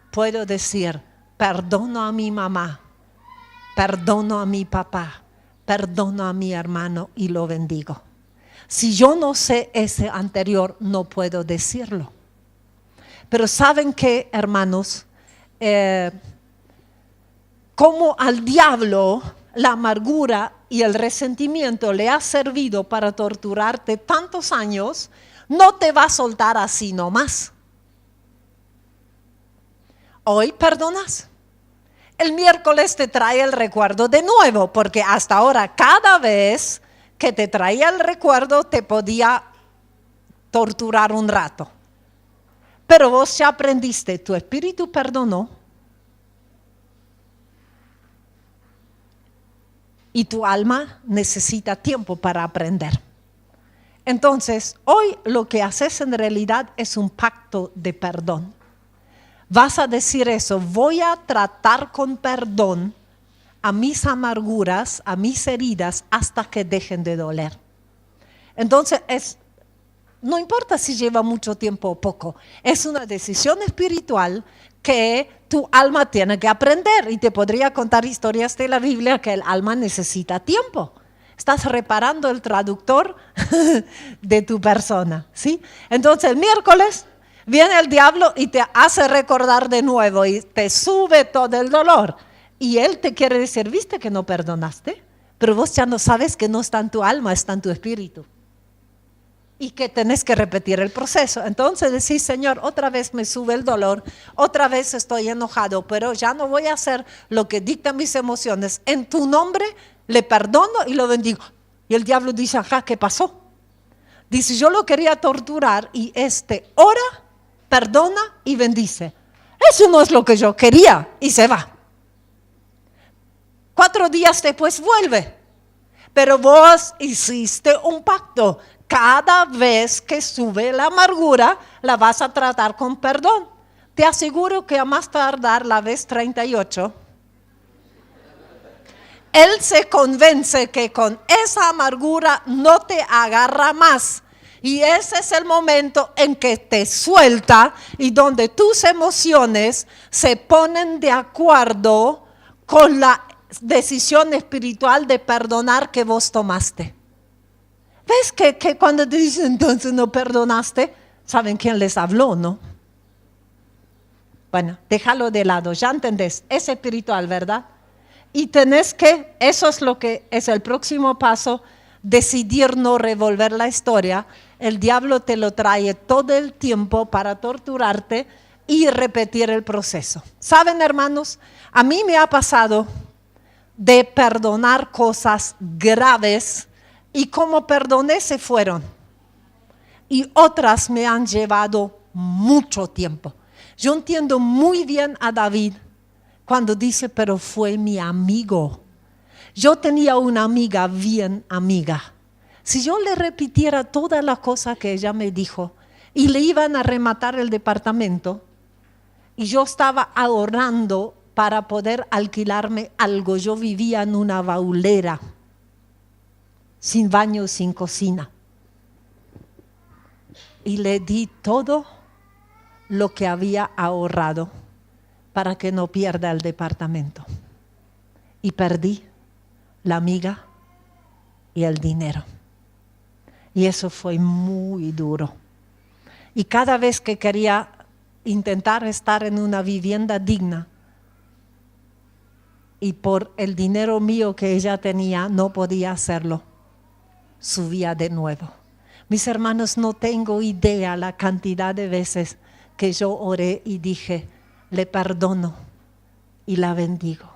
puedo decir, perdono a mi mamá, perdono a mi papá, perdono a mi hermano y lo bendigo. Si yo no sé ese anterior, no puedo decirlo. Pero ¿saben qué, hermanos? Como al diablo la amargura y el resentimiento le ha servido para torturarte tantos años, no te va a soltar así nomás. Hoy perdonas. El miércoles te trae el recuerdo de nuevo, porque hasta ahora cada vez que te traía el recuerdo te podía torturar un rato. Pero vos ya aprendiste, tu espíritu perdonó y tu alma necesita tiempo para aprender. Entonces, hoy lo que haces en realidad es un pacto de perdón. Vas a decir eso, voy a tratar con perdón a mis amarguras, a mis heridas, hasta que dejen de doler. Entonces, no importa si lleva mucho tiempo o poco, es una decisión espiritual que tu alma tiene que aprender. Y te podría contar historias de la Biblia que el alma necesita tiempo. Estás reparando el traductor de tu persona, ¿sí? Entonces el miércoles viene el diablo y te hace recordar de nuevo y te sube todo el dolor. Y él te quiere decir, ¿viste que no perdonaste? Pero vos ya no sabes que no está en tu alma, está en tu espíritu. Y que tenés que repetir el proceso. Entonces decís, Señor, otra vez me sube el dolor, otra vez estoy enojado, pero ya no voy a hacer lo que dictan mis emociones. En tu nombre le perdono y lo bendigo. Y el diablo dice, ajá, ¿qué pasó? Dice, yo lo quería torturar y ora, perdona y bendice. Eso no es lo que yo quería y se va. 4 días después vuelve. Pero vos hiciste un pacto. Cada vez que sube la amargura, la vas a tratar con perdón. Te aseguro que a más tardar la vez 38, él se convence que con esa amargura no te agarra más. Y ese es el momento en que te suelta y donde tus emociones se ponen de acuerdo con la decisión espiritual de perdonar que vos tomaste. ¿Ves que cuando te dicen entonces no perdonaste? ¿Saben quién les habló, no? Bueno, déjalo de lado, ya entendés, es espiritual, ¿verdad? Y tenés que, eso es lo que es el próximo paso, decidir no revolver la historia. El diablo te lo trae todo el tiempo para torturarte y repetir el proceso. ¿Saben, hermanos? A mí me ha pasado de perdonar cosas graves y como perdoné se fueron. Y otras me han llevado mucho tiempo. Yo entiendo muy bien a David cuando dice, pero fue mi amigo. Yo tenía una amiga bien amiga. Si yo le repitiera todas las cosas que ella me dijo y le iban a rematar el departamento y yo estaba ahorrando para poder alquilarme algo, yo vivía en una baulera, sin baño, sin cocina. Y le di todo lo que había ahorrado para que no pierda el departamento. Y perdí la amiga y el dinero. Y eso fue muy duro. Y cada vez que quería intentar estar en una vivienda digna, y por el dinero mío que ella tenía no podía hacerlo, subía de nuevo. Mis hermanos, no tengo idea la cantidad de veces que yo oré y dije, le perdono y la bendigo.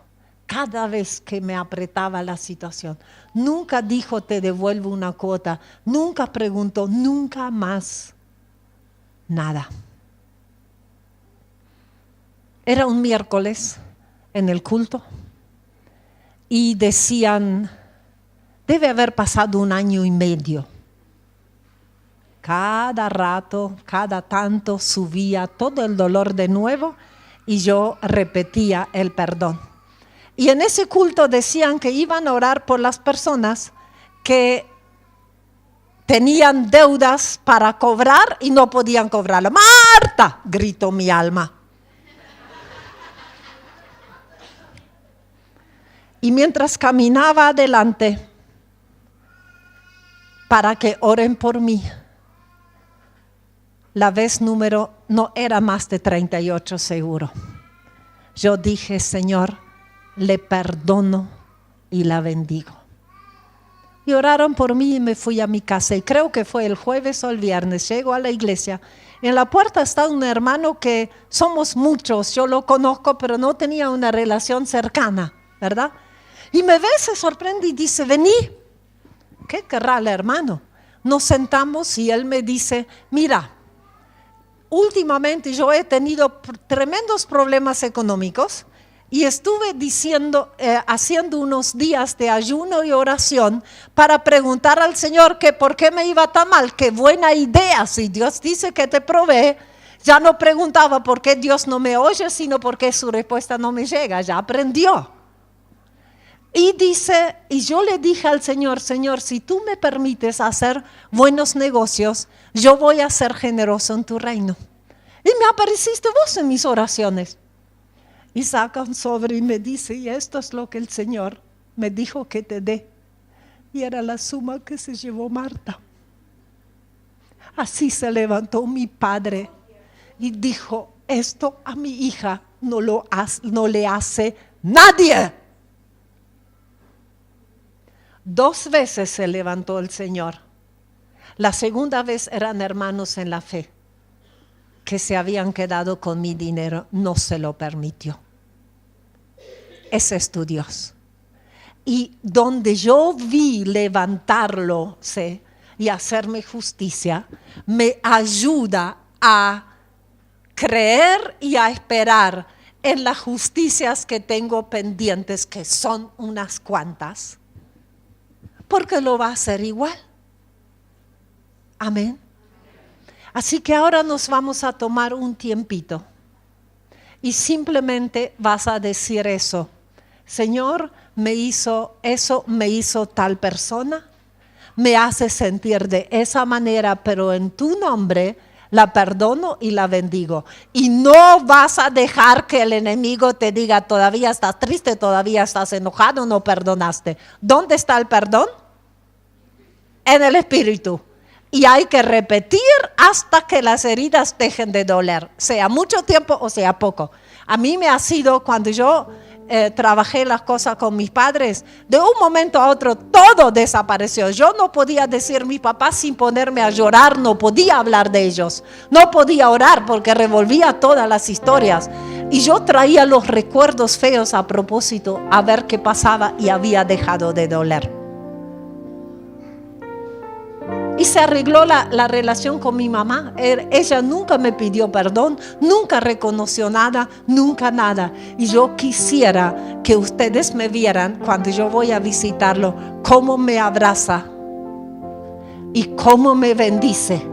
Cada vez que me apretaba la situación, nunca dijo te devuelvo una cuota, nunca preguntó, nunca más, nada. Era un miércoles en el culto y decían, debe haber pasado 1 año y medio. Cada rato, cada tanto subía todo el dolor de nuevo y yo repetía el perdón. Y en ese culto decían que iban a orar por las personas que tenían deudas para cobrar y no podían cobrarlo. ¡Marta!, gritó mi alma. Y mientras caminaba adelante para que oren por mí, la vez número no era más de 38 seguro. Yo dije, Señor, le perdono y la bendigo. Y oraron por mí y me fui a mi casa. Y creo que fue el jueves o el viernes. Llego a la iglesia. En la puerta está un hermano que somos muchos. Yo lo conozco, pero no tenía una relación cercana, ¿verdad? Y me ve, se sorprende y dice, vení. ¿Qué querrá el hermano? Nos sentamos y él me dice, mira, últimamente yo he tenido tremendos problemas económicos y estuve haciendo unos días de ayuno y oración para preguntar al Señor que por qué me iba tan mal. Qué buena idea, si Dios dice que te provee. Ya no preguntaba por qué Dios no me oye, sino por qué su respuesta no me llega, ya aprendió. Y dice, y yo le dije al Señor, Señor, si tú me permites hacer buenos negocios, yo voy a ser generoso en tu reino. Y me apareciste vos en mis oraciones. Y saca un sobre y me dice, y esto es lo que el Señor me dijo que te dé. Y era la suma que se llevó Marta. Así se levantó mi padre y dijo, esto a mi hija no le hace nadie. 2 veces se levantó el Señor. La segunda vez eran hermanos en la fe que se habían quedado con mi dinero, no se lo permitió. Ese es tu Dios. Y donde yo vi levantarlo, y hacerme justicia, me ayuda a creer y a esperar en las justicias que tengo pendientes, que son unas cuantas, porque lo va a hacer igual. Amén. Así que ahora nos vamos a tomar un tiempito y simplemente vas a decir eso. Señor, me hizo eso, me hizo tal persona, me hace sentir de esa manera, pero en tu nombre la perdono y la bendigo. Y no vas a dejar que el enemigo te diga, todavía estás triste, todavía estás enojado, no perdonaste. ¿Dónde está el perdón? En el espíritu. Y hay que repetir hasta que las heridas dejen de doler, sea mucho tiempo o sea poco. A mí me ha sido cuando yo trabajé las cosas con mis padres, de un momento a otro todo desapareció. Yo no podía decir mi papá sin ponerme a llorar, no podía hablar de ellos, no podía orar porque revolvía todas las historias. Y yo traía los recuerdos feos a propósito a ver qué pasaba y había dejado de doler. Y se arregló la relación con mi mamá. Ella nunca me pidió perdón, nunca reconoció nada, nunca nada. Y yo quisiera que ustedes me vieran cuando yo voy a visitarlo, cómo me abraza y cómo me bendice.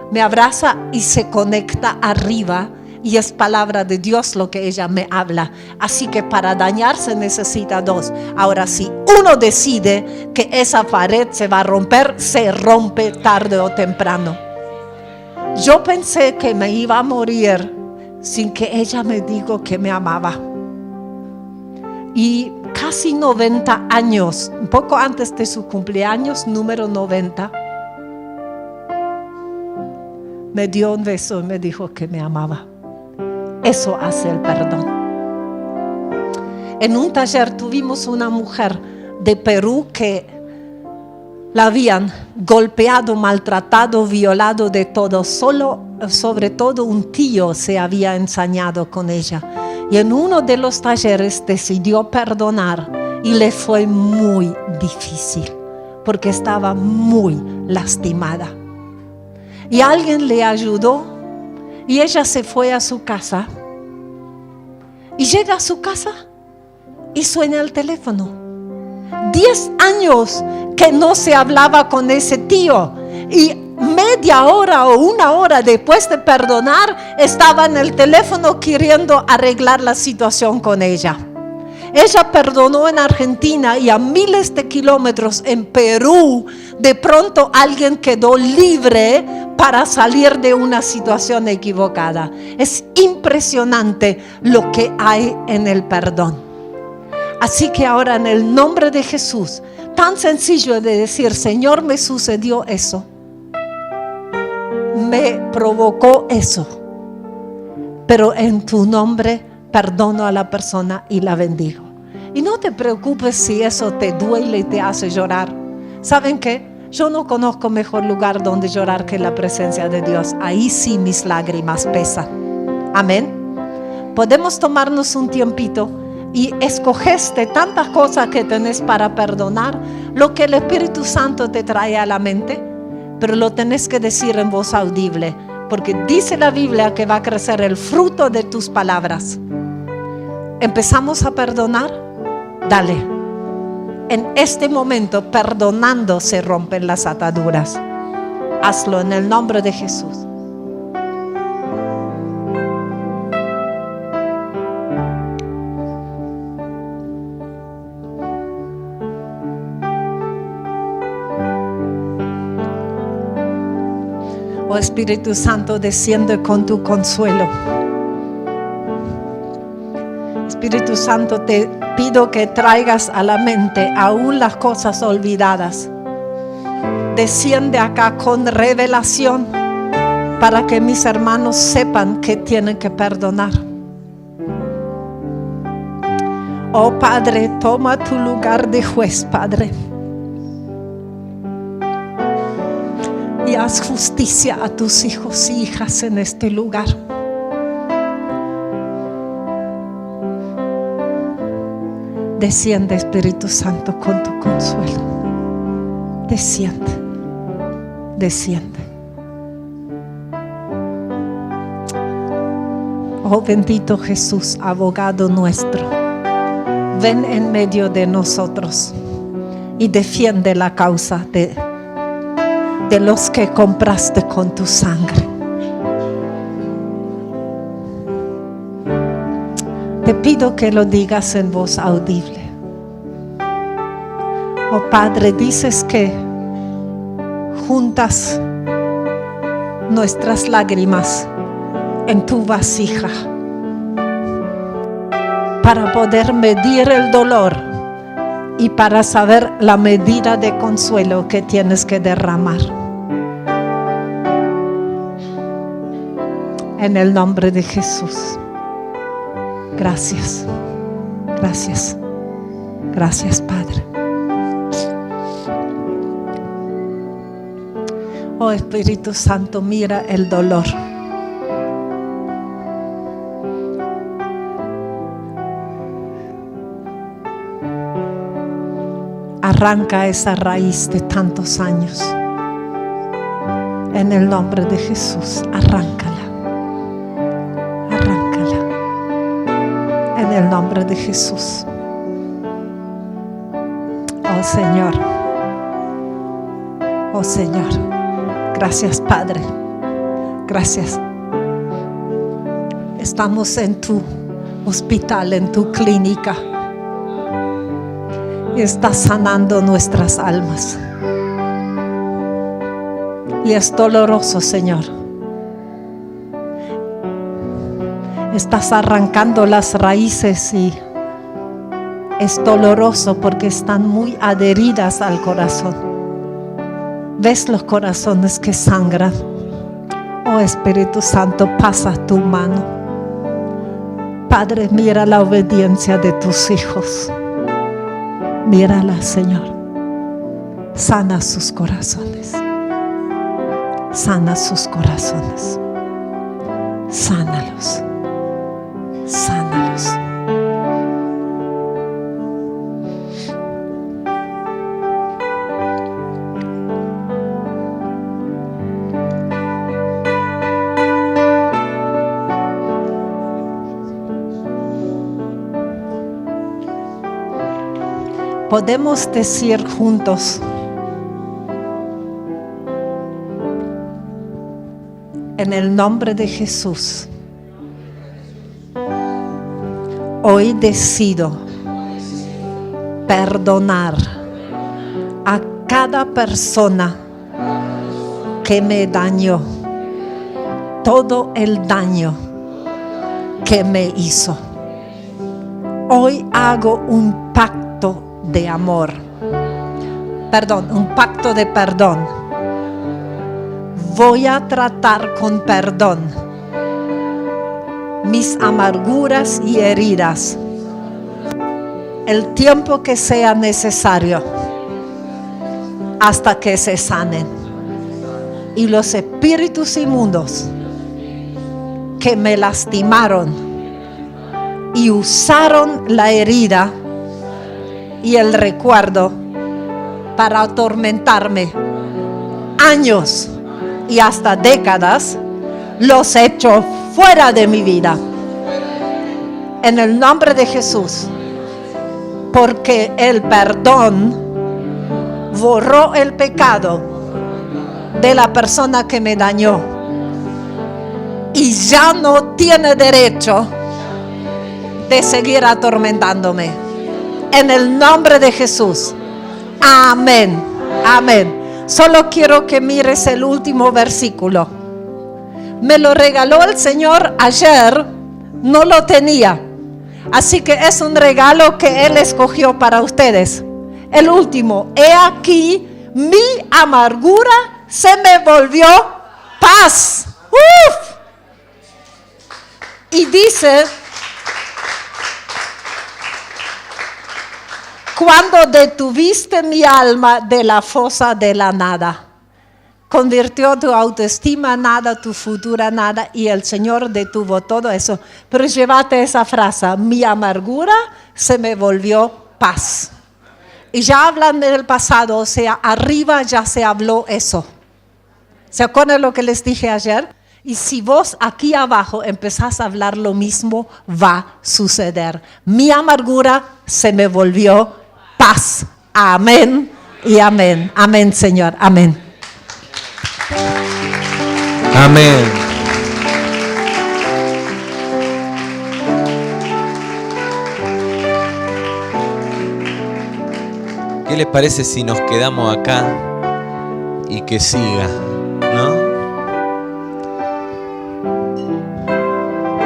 Me abraza y se conecta arriba. Y es palabra de Dios lo que ella me habla. Así que para dañarse necesita dos. Ahora, si uno decide que esa pared se va a romper, se rompe tarde o temprano. Yo pensé que me iba a morir sin que ella me diga que me amaba. Y casi 90 años, un poco antes de su cumpleaños, número 90, me dio un beso y me dijo que me amaba. Eso hace el perdón. En un taller tuvimos una mujer de Perú que la habían golpeado, maltratado, violado de todo. Sobre todo un tío se había ensañado con ella. Y en uno de los talleres decidió perdonar y le fue muy difícil porque estaba muy lastimada. Y alguien le ayudó. Y ella se fue a su casa y llega a su casa y suena el teléfono. 10 años que no se hablaba con ese tío y media hora o una hora después de perdonar estaba en el teléfono queriendo arreglar la situación con ella. Ella perdonó en Argentina y a miles de kilómetros en Perú, de pronto alguien quedó libre para salir de una situación equivocada. Es impresionante lo que hay en el perdón. Así que ahora en el nombre de Jesús, tan sencillo de decir, Señor, me sucedió eso. Me provocó eso. Pero en tu nombre perdono a la persona y la bendigo. Y no te preocupes si eso te duele y te hace llorar. ¿Saben qué? Yo no conozco mejor lugar donde llorar que la presencia de Dios. Ahí sí mis lágrimas pesan. Amén. Podemos tomarnos un tiempito y escoges de tantas cosas que tenés para perdonar lo que el Espíritu Santo te trae a la mente, pero lo tenés que decir en voz audible, porque dice la Biblia que va a crecer el fruto de tus palabras. ¿Empezamos a perdonar? Dale. En este momento, perdonando, se rompen las ataduras. Hazlo en el nombre de Jesús. Oh Espíritu Santo, desciende con tu consuelo. Espíritu Santo, te pido que traigas a la mente aún las cosas olvidadas. Desciende acá con revelación para que mis hermanos sepan que tienen que perdonar. Oh Padre, toma tu lugar de juez, Padre. Y haz justicia a tus hijos y hijas en este lugar. Desciende, Espíritu Santo, con tu consuelo. Desciende. desciende. Oh bendito Jesús, abogado nuestro, ven en medio de nosotros y defiende la causa de los que compraste con tu sangre. Te pido que lo digas en voz audible. Oh Padre, dices que juntas nuestras lágrimas en tu vasija para poder medir el dolor y para saber la medida de consuelo que tienes que derramar. En el nombre de Jesús. Gracias. Gracias. Gracias, Padre. Oh Espíritu Santo, mira el dolor. Arranca esa raíz de tantos años. En el nombre de Jesús, arráncala. Arráncala. En el nombre de Jesús. Oh Señor. Oh Señor. Gracias, Padre. Gracias. Estamos en tu hospital, en tu clínica. Y estás sanando nuestras almas. Y es doloroso, Señor. Estás arrancando las raíces y es doloroso porque están muy adheridas al corazón. ¿Ves los corazones que sangran? Oh Espíritu Santo, pasa tu mano. Padre, mira la obediencia de tus hijos. Mírala, Señor. Sana sus corazones. Sana sus corazones. Sánalos. Sánalos. Podemos decir juntos: en el nombre de Jesús, hoy decido perdonar a cada persona que me dañó, todo el daño que me hizo. Hoy hago un pacto de amor, un pacto de perdón. Voy a tratar con perdón mis amarguras y heridas el tiempo que sea necesario hasta que se sanen. Y los espíritus inmundos que me lastimaron y usaron la herida y el recuerdo para atormentarme años y hasta décadas, los echo fuera de mi vida. En el nombre de Jesús, porque el perdón borró el pecado de la persona que me dañó y ya no tiene derecho de seguir atormentándome. En el nombre de Jesús. Amén. Amén. Solo quiero que mires el último versículo. Me lo regaló el Señor ayer. No lo tenía. Así que es un regalo que Él escogió para ustedes. El último. He aquí, mi amargura se me volvió paz. ¡Uf! Y dice: cuando detuviste mi alma de la fosa de la nada, convirtió tu autoestima en nada, tu futura nada, y el Señor detuvo todo eso. Pero llévate esa frase: mi amargura se me volvió paz. Y ya hablan del pasado, o sea, arriba ya se habló eso. ¿Se acuerdan lo que les dije ayer? Y si vos aquí abajo empezás a hablar lo mismo, va a suceder. Mi amargura se me volvió paz. Amén y amén. Amén, Señor. Amén. Amén. ¿Qué les parece si nos quedamos acá y que siga, ¿no?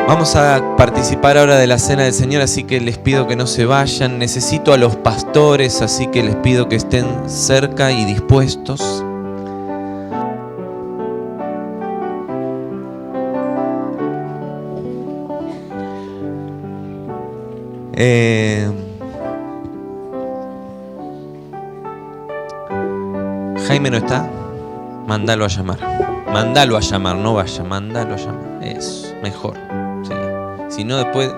Vamos a participar ahora de la Cena del Señor, así que les pido que no se vayan. Necesito a los pastores, así que les pido que estén cerca y dispuestos. Jaime no está. Mándalo a llamar. Mándalo a llamar, no vaya. Mándalo a llamar. Es mejor. Sí. Si no, después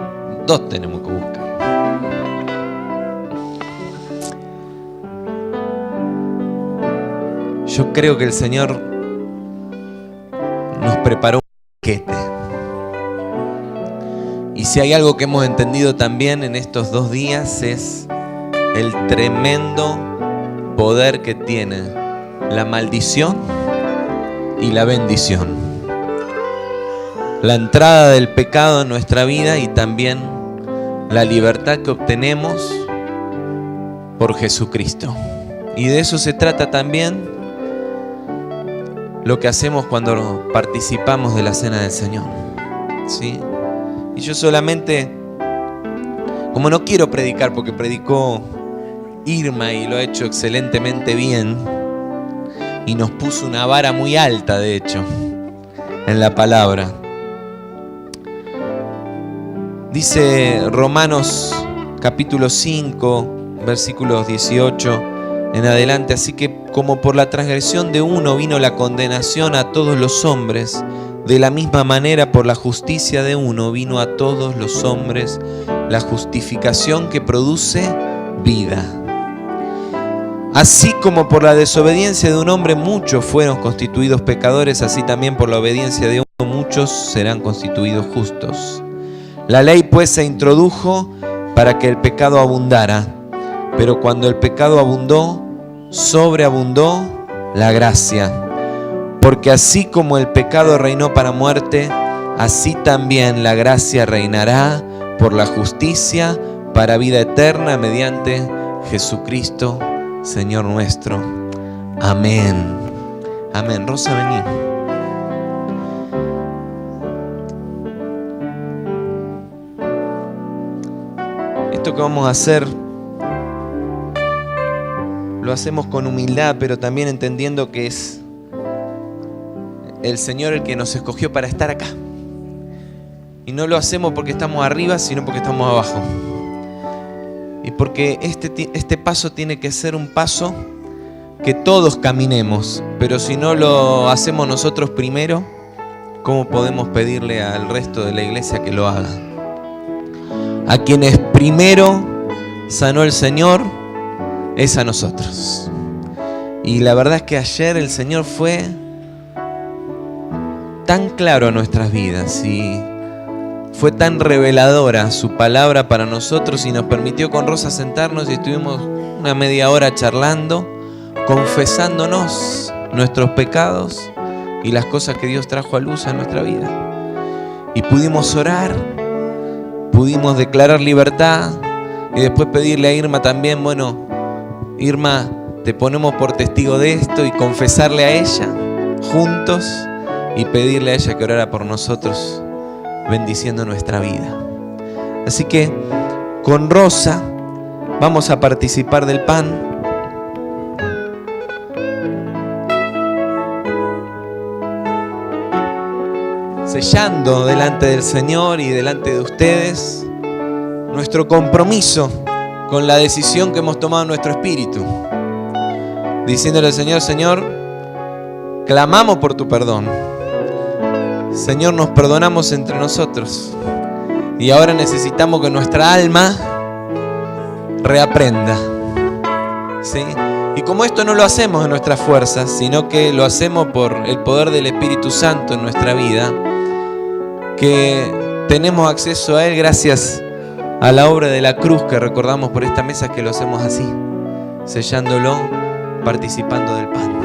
dos tenemos que buscar. Yo creo que el Señor nos preparó un banquete. Y si hay algo que hemos entendido también en estos 2 días es el tremendo poder que tiene la maldición y la bendición. La entrada del pecado en nuestra vida y también la libertad que obtenemos por Jesucristo. Y de eso se trata también lo que hacemos cuando participamos de la Cena del Señor, ¿sí? Y yo solamente, como no quiero predicar porque predicó Irma y lo ha hecho excelentemente bien y nos puso una vara muy alta, de hecho, en la palabra. Dice Romanos capítulo 5, versículos 18 en adelante: así que como por la transgresión de uno vino la condenación a todos los hombres, de la misma manera por la justicia de uno vino a todos los hombres la justificación que produce vida. Así como por la desobediencia de un hombre muchos fueron constituidos pecadores, así también por la obediencia de uno muchos serán constituidos justos. La ley pues se introdujo para que el pecado abundara, pero cuando el pecado abundó, sobreabundó la gracia. Porque así como el pecado reinó para muerte, así también la gracia reinará por la justicia para vida eterna mediante Jesucristo, Señor nuestro. Amén. Amén. Rosa, vení. Esto que vamos a hacer lo hacemos con humildad, pero también entendiendo que es el Señor el que nos escogió para estar acá. Y no lo hacemos porque estamos arriba, sino porque estamos abajo. Y porque este paso tiene que ser un paso que todos caminemos. Pero si no lo hacemos nosotros primero, ¿cómo podemos pedirle al resto de la iglesia que lo haga? A quienes primero sanó el Señor es a nosotros. Y la verdad es que ayer el Señor fue tan claro a nuestras vidas y fue tan reveladora su palabra para nosotros, y nos permitió con Rosa sentarnos y estuvimos una media hora charlando, confesándonos nuestros pecados y las cosas que Dios trajo a luz en nuestra vida. Y pudimos orar, pudimos declarar libertad y después pedirle a Irma también, bueno, Irma, te ponemos por testigo de esto, y confesarle a ella juntos y pedirle a ella que orara por nosotros, bendiciendo nuestra vida. Así que con Rosa vamos a participar del pan. Sellando delante del Señor y delante de ustedes nuestro compromiso con la decisión que hemos tomado en nuestro espíritu, diciéndole al Señor: Señor, clamamos por tu perdón. Señor, nos perdonamos entre nosotros y ahora necesitamos que nuestra alma reaprenda, ¿sí? Y como esto no lo hacemos en nuestras fuerzas, sino que lo hacemos por el poder del Espíritu Santo en nuestra vida, que tenemos acceso a Él gracias a la obra de la cruz que recordamos por esta mesa, que lo hacemos así, sellándolo, participando del pan.